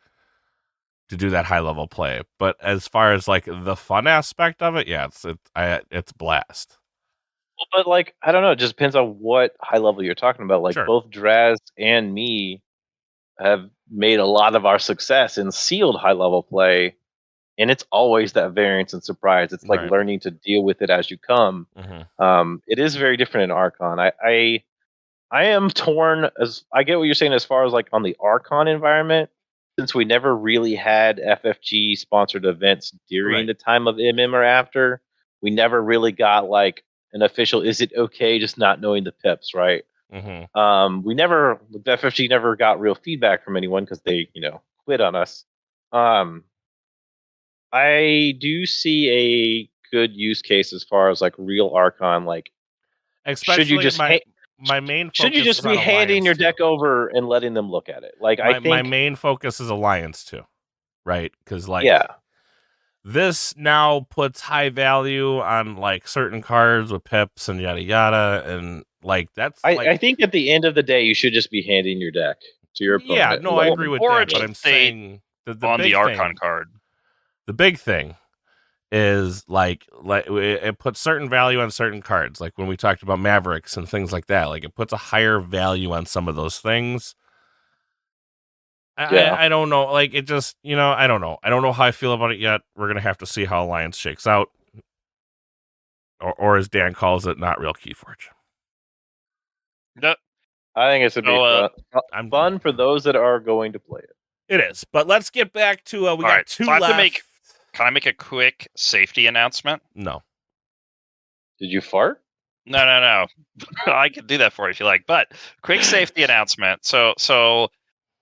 to do that high level play. But as far as like the fun aspect of it, it's blast. Well, but like I don't know, it just depends on what high level you're talking about. Like both Draz and me have made a lot of our success in sealed high level play, and it's always that variance and surprise. It's like learning to deal with it as you come. It is very different in Archon. I am torn as I get what you're saying as far as like on the Archon environment. Since we never really had FFG sponsored events during the time of MM or after, we never really got like an official, is it okay just not knowing the pips, right? The FFG never got real feedback from anyone because they, quit on us. I do see a good use case as far as like real Archon, like especially should you just my main focus should you just be handing your deck over and letting them look at it? Like I think my main focus is Alliance too, right? Because this now puts high value on like certain cards with pips and yada yada, and like that's. I think at the end of the day, you should just be handing your deck to your opponent. Yeah, no, I agree with that. But I'm saying on the Archon card, the big thing is like it puts certain value on certain cards. Like when we talked about Mavericks and things like that, like it puts a higher value on some of those things. I don't know. Like it just, I don't know. I don't know how I feel about it yet. We're going to have to see how Alliance shakes out. Or as Dan calls it, not real Keyforge. No. I think it's a fun for those that are going to play it. It is. But let's get back to we got 2 left. Can I make a quick safety announcement? No. Did you fart? No. I can do that for you if you like. But quick safety announcement. So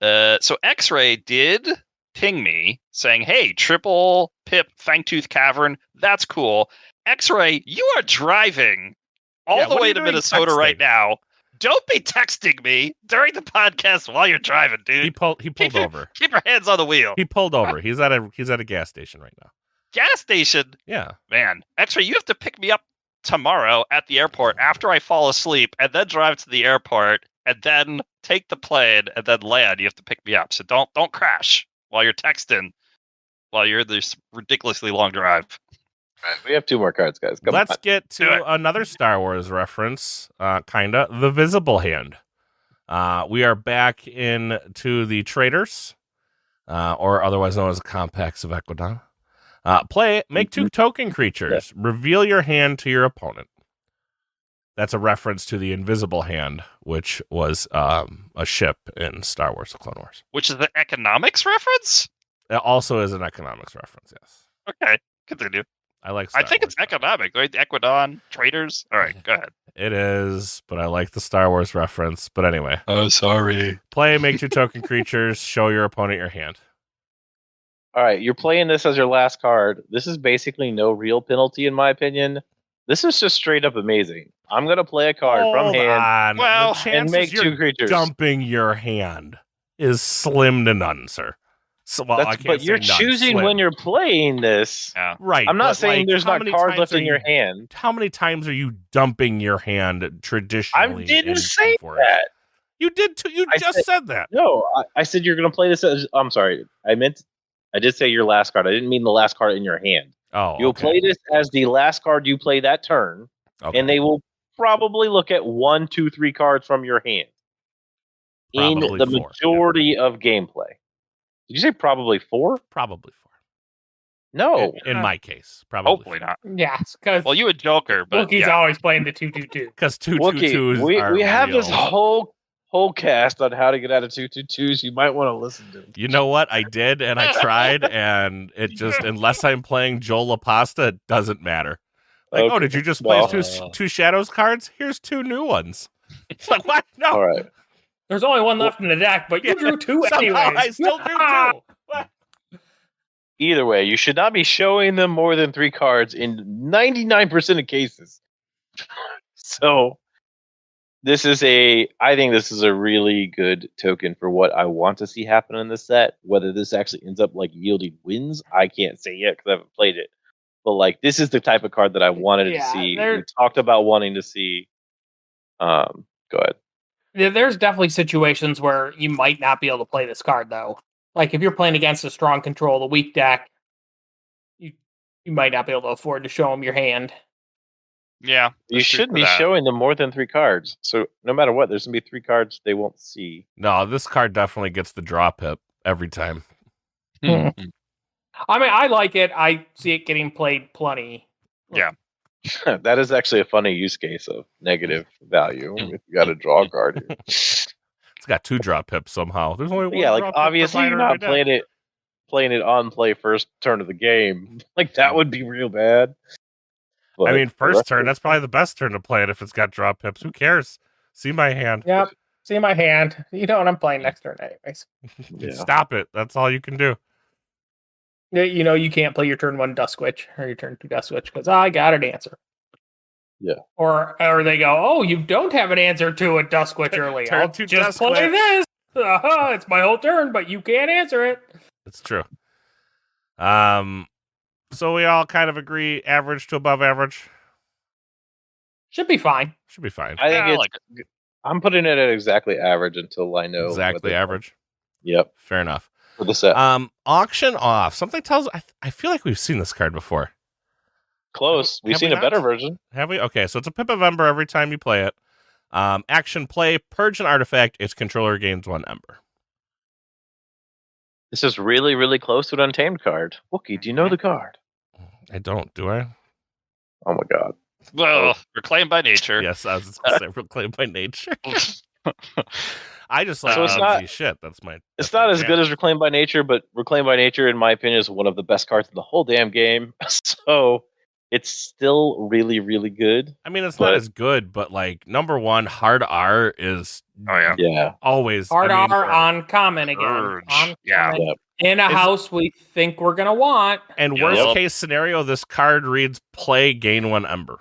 X-Ray did ping me saying, "Hey, triple pip Fangtooth Cavern. That's cool. X-Ray, you are driving all the way to Minnesota right now. Don't be texting me during the podcast while you're driving, dude." He pulled over. Keep your hands on the wheel. He pulled over. He's at a gas station right now. Gas station? Yeah. Man, X-Ray, you have to pick me up tomorrow at the airport after I fall asleep and then drive to the airport and then take the plane and then land. You have to pick me up. So don't crash while you're texting while you're this ridiculously long drive. Right, we have 2 more cards, guys. Let's get to another Star Wars reference, kinda, the Visible Hand. We are back into the Traders, or otherwise known as the Compacts of Equidon. Make 2 token creatures. Reveal your hand to your opponent. That's a reference to the Invisible Hand, which was a ship in Star Wars: The Clone Wars. Which is the economics reference? It also is an economics reference, yes. Okay. Continue. I like Star I think Wars it's economic, right? The Equidon traders. All right, go ahead. It is, but I like the Star Wars reference. But anyway. Oh, sorry. Play, make 2 token creatures, show your opponent your hand. All right, you're playing this as your last card. This is basically no real penalty, in my opinion. This is just straight up amazing. I'm going to play a card from hand and make 2 creatures. Dumping your hand is slim to none, sir. So, well, but you're choosing when you're playing this. Yeah. Right. I'm not saying there's not cards left in your hand. How many times are you dumping your hand traditionally? I didn't say that. You did too. You just said that. No, I said you're going to play this as... I'm sorry. I did say your last card. I didn't mean the last card in your hand. Oh, You'll play this as the last card you play that turn, and they will probably look at 1, 2, 3 cards from your hand. Probably in the majority of gameplay. Did you say probably 4? Probably 4. No. In my case. Probably Hopefully 4. not. Yeah. Because you a Joker, but Wookiee's always playing the 2/2/2. Because 2/2/2s we have this whole cast on how to get out of 2/2/2s. You might want to listen to it. You know what? I did, and I tried, and it just, unless I'm playing Joel LaPasta, it doesn't matter. Like, okay. Oh, did you just play 2 Shadows cards? Here's 2 new ones. It's like, what? No. All right. There's only 1 left in the deck, but you drew 2 anyways. I still drew 2. What? Either way, you should not be showing them more than 3 cards in 99% of cases. So, I think this is a really good token for what I want to see happen in this set. Whether this actually ends up yielding wins, I can't say yet because I haven't played it. But this is the type of card that I wanted to see. We talked about wanting to see. Go ahead. Yeah, there's definitely situations where you might not be able to play this card, though. Like, if you're playing against a strong control, the weak deck, you might not be able to afford to show them your hand. Yeah. You shouldn't be showing them more than 3 cards. So, no matter what, there's going to be 3 cards they won't see. No, this card definitely gets the draw pip every time. I mean, I like it. I see it getting played plenty. Yeah. That is actually a funny use case of negative value. If you got a draw card here. It's got 2 draw pips somehow. There's only 1. Yeah, obviously you're not playing it on play first turn of the game. That would be real bad. But I mean, first turn, that's probably the best turn to play it if it's got draw pips. Who cares? See my hand. Yep. See my hand. You know what I'm playing next turn anyways. Yeah. Stop it. That's all you can do. You know, you can't play your turn 1 Dust Witch or your turn 2 Dust Witch because I got an answer. Yeah. Or they go, oh, you don't have an answer to a Dust Witch early. I'll just play this. It's my whole turn, but you can't answer it. It's true. So we all kind of agree average to above average? Should be fine. Should be fine. I think I'm putting it at exactly average until I know. Exactly average? Yep. Fair enough. For the set. Auction off. Something tells... I feel like we've seen this card before. Close. We've seen a better version. Have we? Okay, so it's a Pip of Ember every time you play it. Action play, purge an artifact. Its controller gains 1 Ember. This is really, really close to an Untamed card. Wookie, do you know the card? I don't, do I? Oh my god. Well, Reclaimed by Nature. Yes, I was going to say Reclaimed by Nature. I just like shit. That's my. It's not as good as Reclaimed by Nature, but Reclaimed by Nature, in my opinion, is one of the best cards in the whole damn game. So it's still really, really good. I mean, it's not as good, but number 1, Hard R is. Oh yeah. Always Hard R on common again. Yeah. In a house we think we're gonna want. And worst case scenario, this card reads play, gain 1 Ember.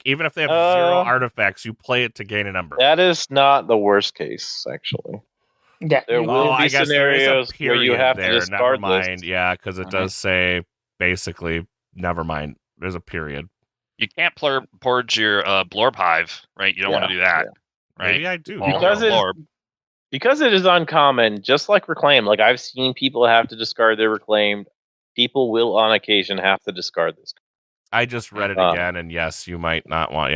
Even if they have 0 artifacts, you play it to gain an Ember. That is not the worst case, actually. Yeah. There will be scenarios where you have to discard never mind. Lists. Yeah, because it does say basically, never mind. There's a period. You can't purge your Blorb Hive, right? You don't want to do that, right? Maybe I do. Because it is uncommon, just like Reclaim. I've seen people have to discard their Reclaimed. People will, on occasion, have to discard this. I just read it again, and yes, you might not want,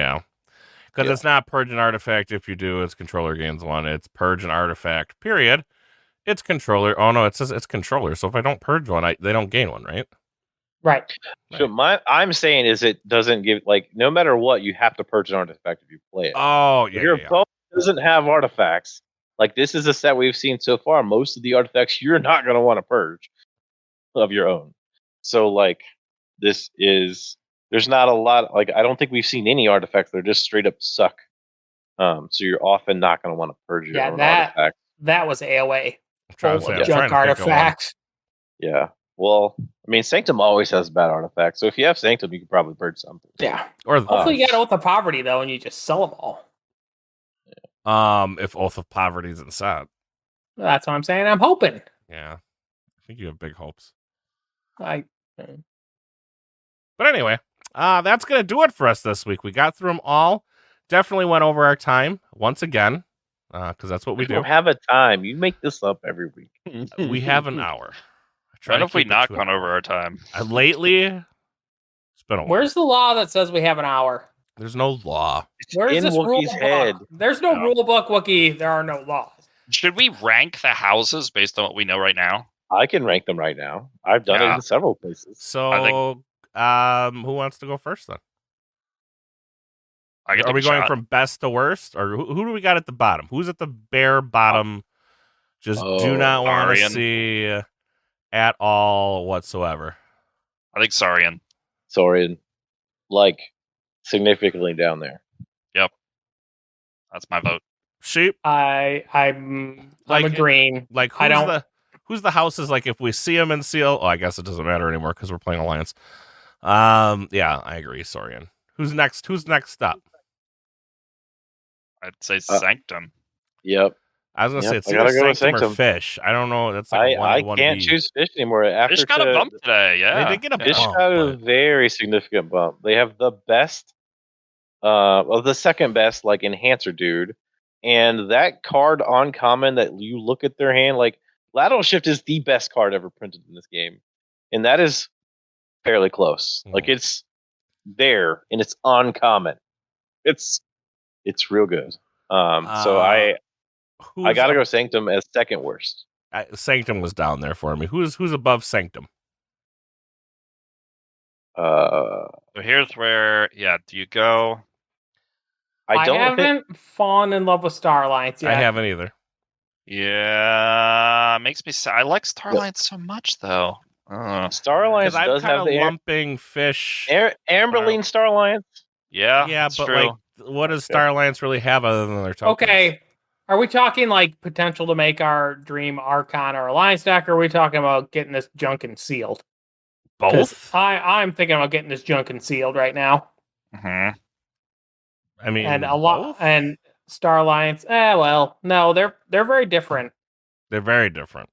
because it's not purge an artifact. If you do, its controller gains 1. It's purge an artifact. Period. It's controller. Oh no, it says it's controller. So if I don't purge 1, they don't gain 1, right? Right. So I'm saying is it doesn't give no matter what, you have to purge an artifact if you play it. Oh yeah. If your opponent doesn't have artifacts. This is a set we've seen so far. Most of the artifacts you're not going to want to purge of your own. So like there's not a lot, like I don't think we've seen any artifacts that are just straight up suck. So you're often not going to want to purge your own artifacts. That was AOA. Junk artifacts. Yeah. Well, I mean, Sanctum always has bad artifacts, so if you have Sanctum, you can probably purge something. Yeah. Or hopefully you get Oath of Poverty though, and you just sell them all. If Oath of Poverty isn't set. That's what I'm saying. I'm hoping. Yeah. I think you have big hopes. But anyway, that's going to do it for us this week. We got through them all. Definitely went over our time once again, because that's what we do. Don't have a time. You make this up every week. We have an hour. What if we not gone over our time? Lately, it's been a while. Where's the law that says we have an hour? There's no law. Where's in this Wookiee's head? There's no rule book, Wookiee. There are no laws. Should we rank the houses based on what we know right now? I can rank them right now. I've done it in several places. So, who wants to go first then? Are we going from best to worst, or who do we got at the bottom? Who's at the bare bottom? Just do not want to see at all whatsoever. I think Saurian, like significantly down there. Yep, that's my vote. Sheep. I'm agreeing. Like who's the houses? Like if we see them in Seal, I guess it doesn't matter anymore because we're playing Alliance. Yeah, I agree. Saurian. Who's next? Who's next up? I'd say Sanctum. Yep. I was gonna say it's either Sanctum or Fish. I don't know. That's like I can't choose Fish anymore. Fish got a bump today. Yeah, they did get a bump. Fish got a very significant bump. They have the best, the second best, like enhancer dude, and that card on common that you look at their hand, like Lateral Shift is the best card ever printed in this game, and that is fairly close. Like it's there and it's uncommon. It's real good. So I gotta go Sanctum as second worst. Sanctum was down there for me. Who's above Sanctum? So here's where, do you go? I haven't fallen in love with Star Alliance yet. I haven't either. Yeah, makes me sad. I like Star Alliance so much though. Star Alliance does have the lumping Fish. Amberline Star Alliance. Yeah, but true. Like, what does Star Alliance really have other than their tokens? Okay, are we talking like potential to make our dream Archon or Alliance deck, or are we talking about getting this junk and sealed? Both. I'm thinking about getting this junk and sealed right now. Mm-hmm. I mean, and a lot and Star Alliance. Well, no, they're very different. They're very different.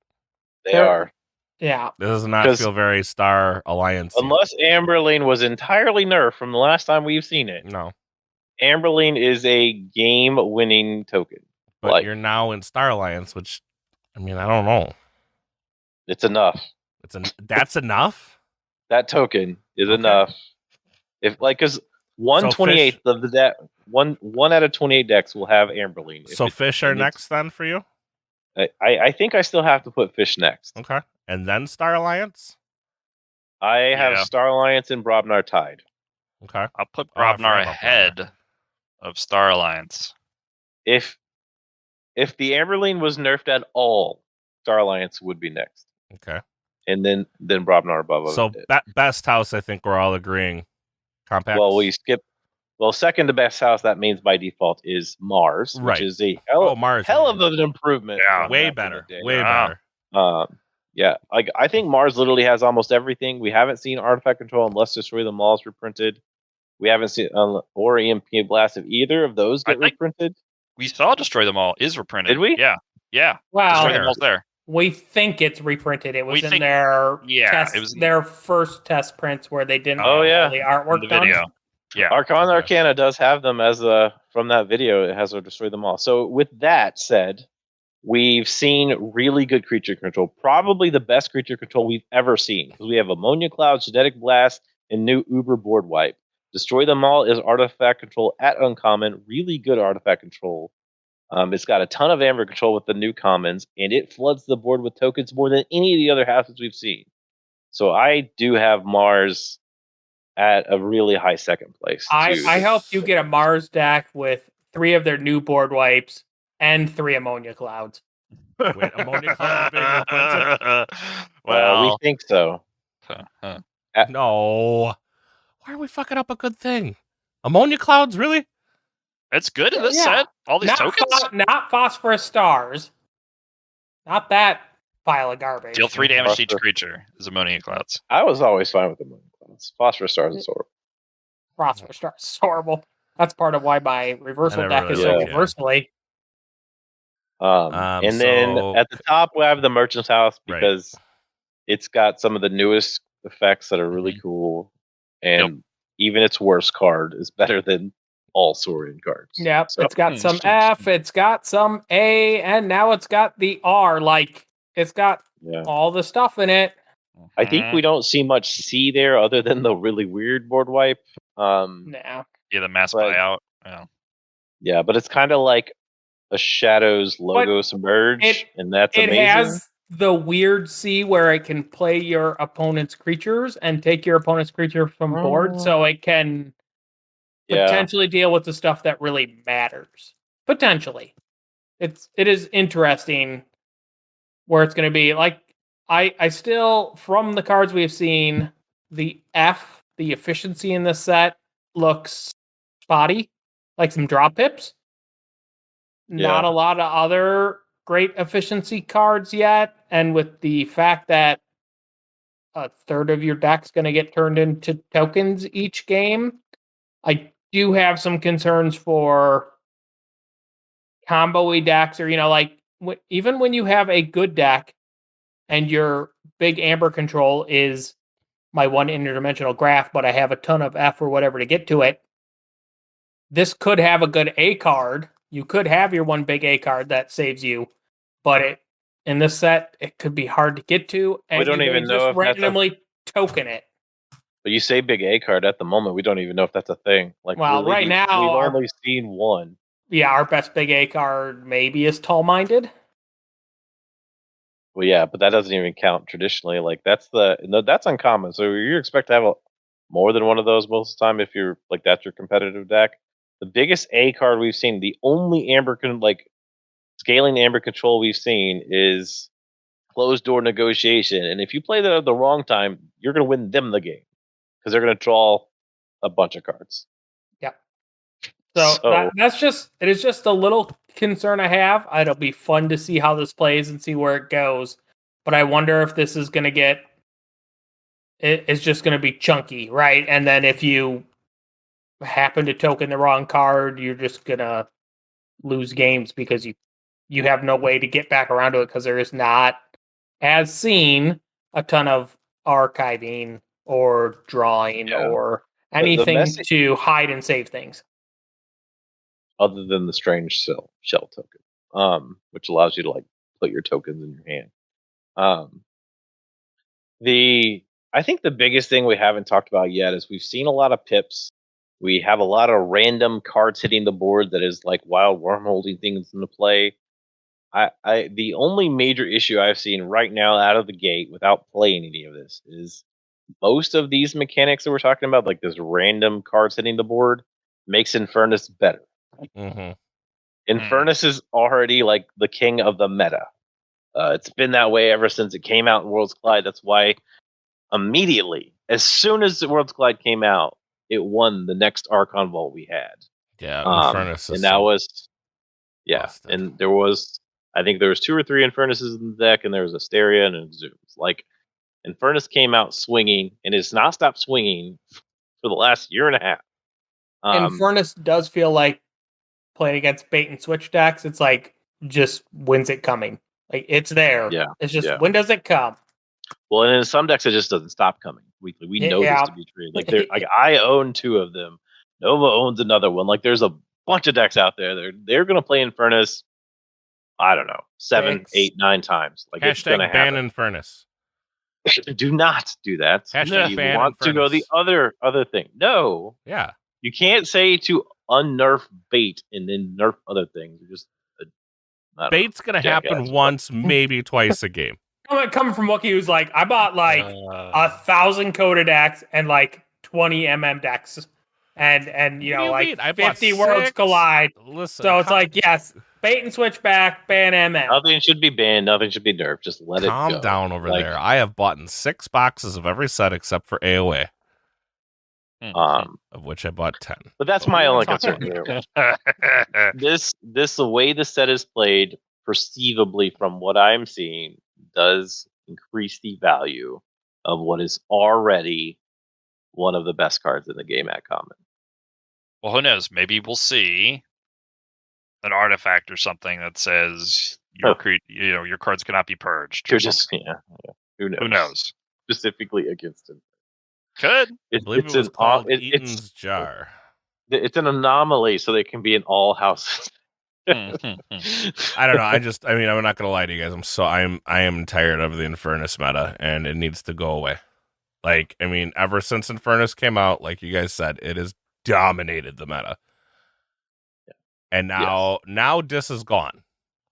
They are. Yeah. This does not feel very Star Alliance. Unless Amberline was entirely nerfed from the last time we've seen it. No. Amberline is a game-winning token. But you're now in Star Alliance, which, I mean, I don't know. It's enough. That's enough? That token is enough. Because 1/28 of the deck, one out of 28 decks will have Amberline. So Fish are next then for you? I think I still have to put Fish next. Okay. And then Star Alliance? I have Star Alliance and Brobnar tied. Okay. I'll put Brobnar ahead of Star Alliance. If the Amberline was nerfed at all, Star Alliance would be next. Okay. And then Brobnar above. So best house, I think we're all agreeing. Compact. Well, second to best house, that means by default is Mars, which is a hell of an improvement. Yeah, way better. Way better. Yeah, I think Mars literally has almost everything. We haven't seen Artifact Control and Let's Destroy Them All reprinted. We haven't seen or EMP Blast if either of those get reprinted. We saw Destroy Them All is reprinted. Did we? Yeah. Wow. Destroy Them All's there. We think it's reprinted. It was their test, it was their first test prints where they didn't have the artwork done. Video. Yeah. Archon Arcana does have them as from that video. It has a Destroy Them All. So with that said, we've seen really good creature control. Probably the best creature control we've ever seen. Because we have Ammonia Cloud, Genetic Blast, and new Uber Board Wipe. Destroy Them All is artifact control at uncommon. Really good artifact control. It's got a ton of Amber control with the new commons, and it floods the board with tokens more than any of the other houses we've seen. So I do have Mars at a really high second place. I helped you get a Mars deck with 3 of their new board wipes and 3 Ammonia Clouds. Wait, Ammonia Clouds being reprinted? Well, we think so. No. Why are we fucking up a good thing? Ammonia clouds, really? That's good in this set. All these tokens? Not phosphorus stars. Not that pile of garbage. Deal 3 damage to each creature is ammonia clouds. I was always fine with ammonia clouds. Phosphorus stars is horrible. Phosphorus stars is horrible. That's part of why my reversal deck is so universally. And then at the top we have the Merchant's House because it's got some of the newest effects that are really cool, and even its worst card is better than all Saurian cards. Yep, so, it's got some F, it's got some A, and now it's got the R. Like, it's got all the stuff in it. I think we don't see much C there other than the really weird board wipe. Yeah, the mass buyout. Yeah, but it's kind of like a Shadows logo submerge, and that's amazing. It has the weird C where it can play your opponent's creatures and take your opponent's creature from board, so it can potentially deal with the stuff that really matters. Potentially. It is interesting where it's going to be. Like, I still, from the cards we've seen, the efficiency in this set looks spotty, like some drop pips. Not a lot of other great efficiency cards yet, and with the fact that a third of your deck's going to get turned into tokens each game, I do have some concerns for combo-y decks, or, even when you have a good deck and your big Amber control is my one interdimensional graph, but I have a ton of F or whatever to get to it, this could have a good A card. You could have your one big A card that saves you, but in this set, it could be hard to get to, and we don't even know if randomly token it. But you say big A card at the moment, we don't even know if that's a thing. Like, well, really, right now we've only seen one. Yeah, our best big A card maybe is Tall-Minded. Well, yeah, but that doesn't even count traditionally. Like, that's uncommon. So you expect to have more than one of those most of the time if you're like that's your competitive deck. The biggest A card we've seen, the only scaling Amber control we've seen is Closed Door Negotiation, and if you play that at the wrong time, you're going to win them the game because they're going to draw a bunch of cards. Yeah. So it is just a little concern I have. It'll be fun to see how this plays and see where it goes, but I wonder if this is going to it's just going to be chunky, right? And then if you happen to token the wrong card, you're just going to lose games because you have no way to get back around to it because there is not, as seen, a ton of archiving or drawing or anything to hide and save things. Other than the strange shell token, which allows you to put your tokens in your hand. I think the biggest thing we haven't talked about yet is we've seen a lot of pips. We have a lot of random cards hitting the board that is like wild wormholding things into play. The only major issue I've seen right now out of the gate without playing any of this is most of these mechanics that we're talking about, like this random cards hitting the board, makes Infernus better. Mm-hmm. Infernus is already like the king of the meta. It's been that way ever since it came out in Worlds Collide. That's why immediately, as soon as the Worlds Collide came out, it won the next Archon Vault we had. Yeah, Infernus and that was busted. And there was, I think there was 2 or 3 Infernuses in the deck, and there was Asteria and Exhumes. Like, Infernus came out swinging, and it's not stopped swinging for the last year and a half. Infernus does feel like playing against bait and switch decks. It's like, just when's it coming? Like, it's there. Yeah. It's just, when does it come? Well, and in some decks, it just doesn't stop coming weekly. We know this to be true. Like, I own 2 of them. Nova owns another one. Like, there's a bunch of decks out there. They're going to play Infernus, I don't know, 7, 8, 9 times. Like, it's going to happen. Ban Infernus. Do not do that. Hashtag you ban want Infernus. To go the other thing. No. Yeah. You can't say to unnerf bait and then nerf other things. You're just bait's going to happen once, maybe twice a game. Coming from Wookie, who's like, I bought 1,000 Coda decks and 20 decks, and 50 Worlds Collide. Listen, so it's yes, bait and switch back, ban MM. Nothing should be banned. Nothing should be nerfed. Just let it go. Calm down over there. I have bought 6 boxes of every set except for AOA. Of which I bought 10. But that's my only concern here. The way the set is played, perceivably from what I'm seeing, does increase the value of what is already one of the best cards in the game at common. Well, who knows? Maybe we'll see an artifact or something that says your cards cannot be purged. You're just Who knows? Specifically against him. Could. I believe it was called Eaton's Jar. It's an anomaly, so they can be in all houses. I don't know. I'm not gonna lie to you guys. I am tired of the Infernus meta, and it needs to go away. Ever since Infernus came out, like you guys said, it has dominated the meta. Yeah. And now Dis is gone,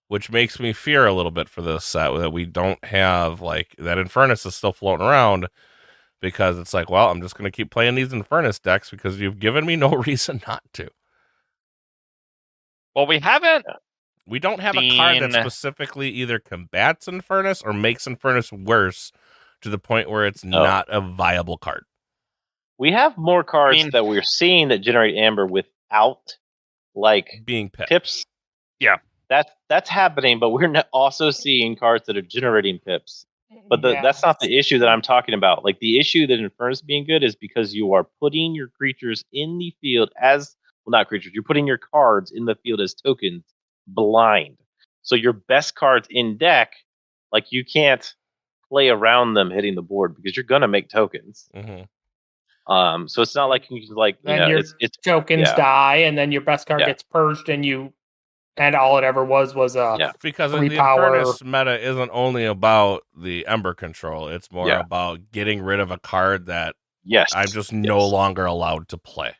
which makes me fear a little bit for this set that we don't have that Infernus is still floating around. Because it's I'm just going to keep playing these Infernus decks because you've given me no reason not to. Well, we don't have a card that specifically either combats Infernus or makes Infernus worse to the point where it's not a viable card. We have more cards that we're seeing that generate Amber without being pips. Yeah. That's happening, but we're also seeing cards that are generating pips. But that's not the issue that I'm talking about. The issue that Infernus being good is because you are putting your creatures in the field you're putting your cards in the field as tokens blind. So your best cards in deck, you can't play around them hitting the board because you're gonna make tokens. Mm-hmm. So it's not like you can it's tokens die, and then your best card gets purged, and all it ever was because the power. Infernus meta isn't only about the Ember control; it's more about getting rid of a card that I'm just no longer allowed to play.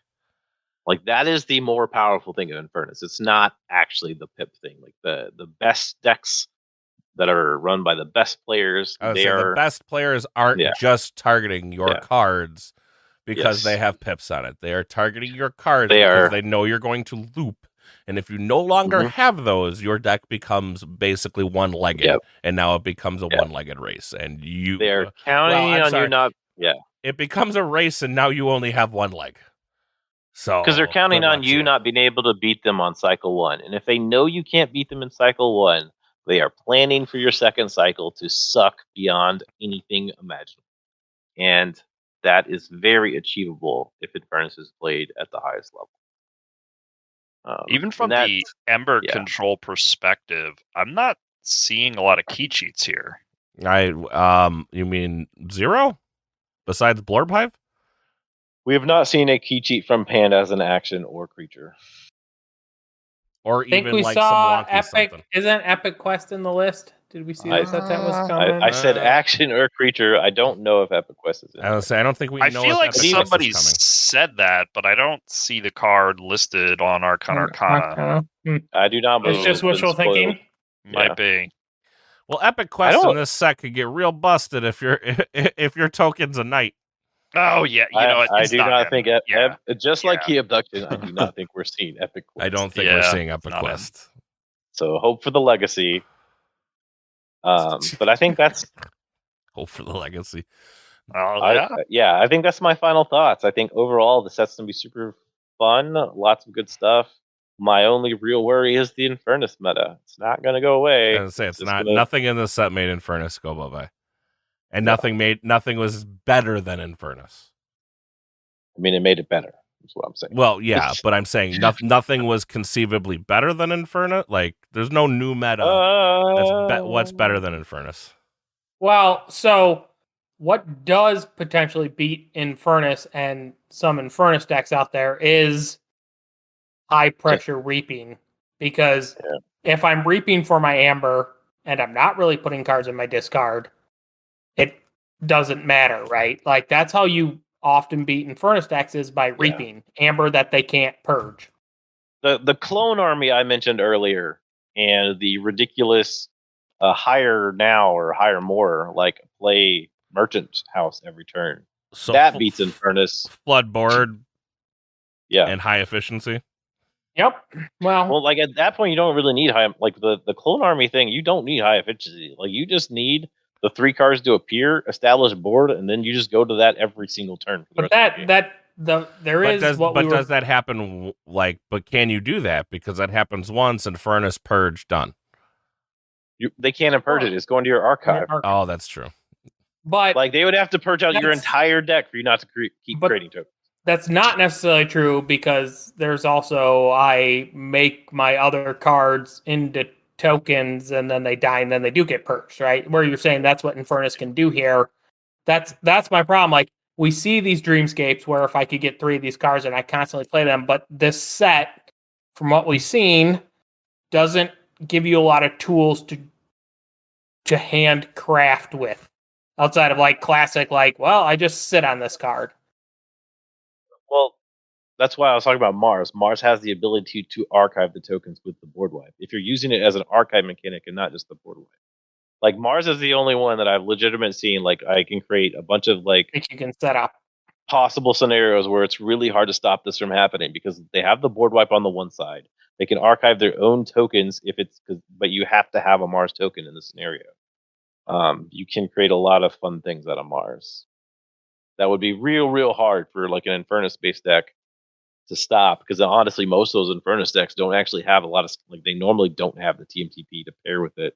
That is the more powerful thing of Infernus. It's not actually the pip thing. The best decks that are run by the best players, the best players aren't just targeting your cards because they have pips on it. They are targeting your cards because they know you're going to loop. And if you no longer have those, your deck becomes basically one-legged, and now it becomes a one-legged race. And they're counting on you not. Yeah, it becomes a race, and now you only have one leg. So because they're counting on you not being able to beat them on cycle 1, and if they know you can't beat them in cycle 1, they are planning for your second cycle to suck beyond anything imaginable, and that is very achievable if Infernus is played at the highest level. Even from the Ember control perspective, I'm not seeing a lot of key cheats here. You mean 0? Besides Blorb Hive? We have not seen a key cheat from Panda as an action or creature. Or I think even we some saw wonky Epic. something. Isn't Epic Quest in the list? Did we see that was coming? I said action or creature. I don't know if Epic Quest is in. I don't think we know. I feel like somebody is said that, but I don't see the card listed on Arcana. I do not believe it's just wishful thinking. Might be. Well, Epic Quest in this set could get real busted if your token's a knight. Oh yeah, I do not think just like Key Abduction. I do not think we're seeing Epic Quest. I don't think we're seeing Epic Quest. So hope for the legacy. But I think that's hope for the legacy. I think that's my final thoughts. I think overall the set's gonna be super fun, lots of good stuff. My only real worry is the Infernus meta. It's not gonna go away. I was gonna say nothing in this set made Infernus go bye-bye. And nothing was better than Infernus. I mean, it made it better. That's what I'm saying. Well, yeah, but I'm saying nothing was conceivably better than Infernus. There's no new meta what's better than Infernus. Well, so what does potentially beat Infernus and some Infernus decks out there is high pressure reaping. Because if I'm reaping for my Amber and I'm not really putting cards in my discard, it doesn't matter, right? That's how you often beat Infernus decks is by reaping Amber that they can't purge. The clone army I mentioned earlier and the ridiculous hire now or hire more play Merchant House every turn. So that beats Infernus. Flood board and high efficiency. Yep. Well, like at that point, you don't really need high, like the clone army thing. You don't need high efficiency. Like you just need the 3 cards to appear, establish board, and then you just go to that every single turn. But does that happen? But can you do that? Because that happens once and Furnace Purge done. They can't purge it. It's going to your archive. Oh, that's true. But like they would have to purge out your entire deck for you not to keep creating tokens. That's not necessarily true because there's also I make my other cards into tokens and then they die and then they do get purged, right? Where you're saying that's what Infernus can do here. That's my problem. Like we see these dreamscapes where if I could get 3 of these cards and I constantly play them, but this set, from what we've seen, doesn't give you a lot of tools to handcraft with. Outside of like classic, I just sit on this card. Well, that's why I was talking about Mars. Mars has the ability to archive the tokens with the board wipe. If you're using it as an archive mechanic and not just the board wipe. Like Mars is the only one that I've legitimately seen. Like I can create a bunch of you can set up possible scenarios where it's really hard to stop this from happening because they have the board wipe on the one side. They can archive their own tokens but you have to have a Mars token in the scenario. You can create a lot of fun things out of Mars. That would be real hard for like an Infernus-based deck to stop because honestly, most of those Infernus decks don't actually have a lot of they normally don't have the TMTP to pair with it.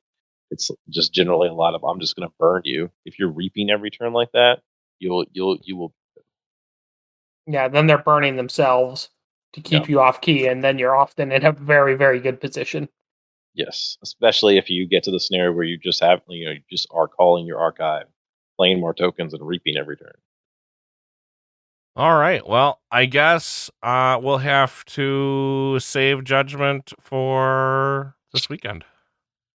It's just generally a lot of I'm just going to burn you. If you're reaping every turn like that, you will. Yeah, then they're burning themselves to keep you off key, and then you're often in a very, very good position. Yes, especially if you get to the scenario where you just have, you just are calling your archive, playing more tokens, and reaping every turn. All right. Well, I guess we'll have to save judgment for this weekend.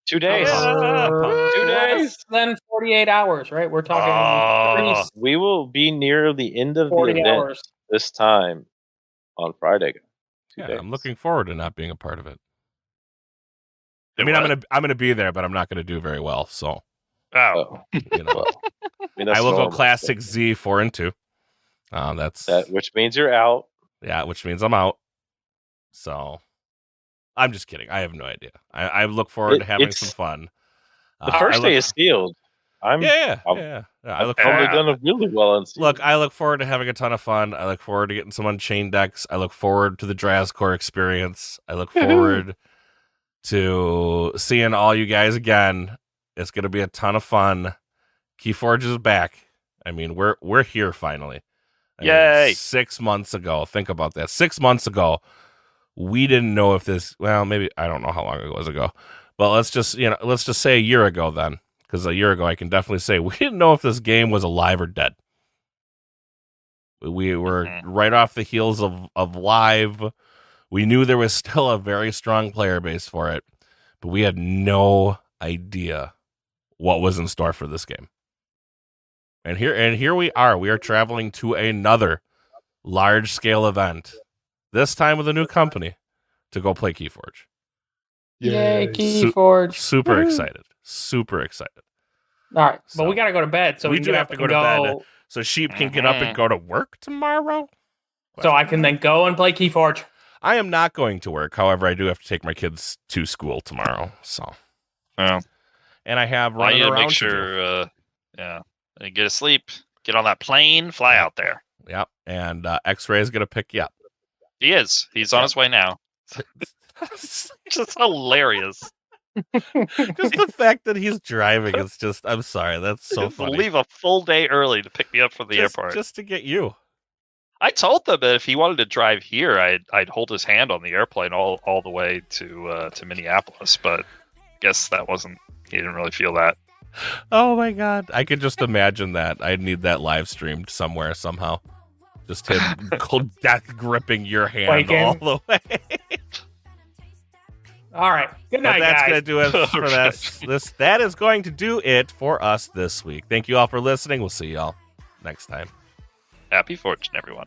2 days. 2 days. Then 48 hours, right? We're talking. We will be near the end of the event this time on Friday. I'm looking forward to not being a part of it. I mean, I'm gonna be there, but I'm not gonna do very well. So, I will go Classic Z 4-2. Which means you're out. Yeah, which means I'm out. So, I'm just kidding. I have no idea. I look forward to having some fun. The first day is sealed. I look probably done really well on sealed. Look, I look forward to having a ton of fun. I look forward to getting some Unchained decks. I look forward to the Drazcore experience. I look forward to seeing all you guys again. It's going to be a ton of fun. Keyforge is back. I mean, we're here finally. Yay! 6 months ago, think about that. 6 months ago, we didn't know if this. Well, maybe I don't know how long it was ago, but let's just say a year ago then, because a year ago I can definitely say we didn't know if this game was alive or dead. We were right off the heels of live. We knew there was still a very strong player base for it, but we had no idea what was in store for this game. And here we are. We are traveling to another large-scale event, this time with a new company, to go play Keyforge. Yay, Keyforge. Super excited. Super excited. All right, but we got to go to bed. So we do have to go to bed so Sheep can get up and go to work tomorrow. So I can then go and play Keyforge. I am not going to work. However, I do have to take my kids to school tomorrow. So, and I have running around. Make sure, and get a sleep, get on that plane, fly out there. Yep, and X-Ray is going to pick you up. He is. He's on his way now. Just hilarious. Just the fact that he's driving is just. I'm sorry. That's so funny. Leave a full day early to pick me up from the airport just to get you. I told them that if he wanted to drive here, I'd hold his hand on the airplane all the way to Minneapolis. But guess that wasn't. He didn't really feel that. Oh my god! I could just imagine that. I'd need that live streamed somewhere somehow. Just him death gripping your hand all the way. All right. Good night, that's guys. Gonna do it for this. That is going to do it for us this week. Thank you all for listening. We'll see y'all next time. Happy fortune, everyone.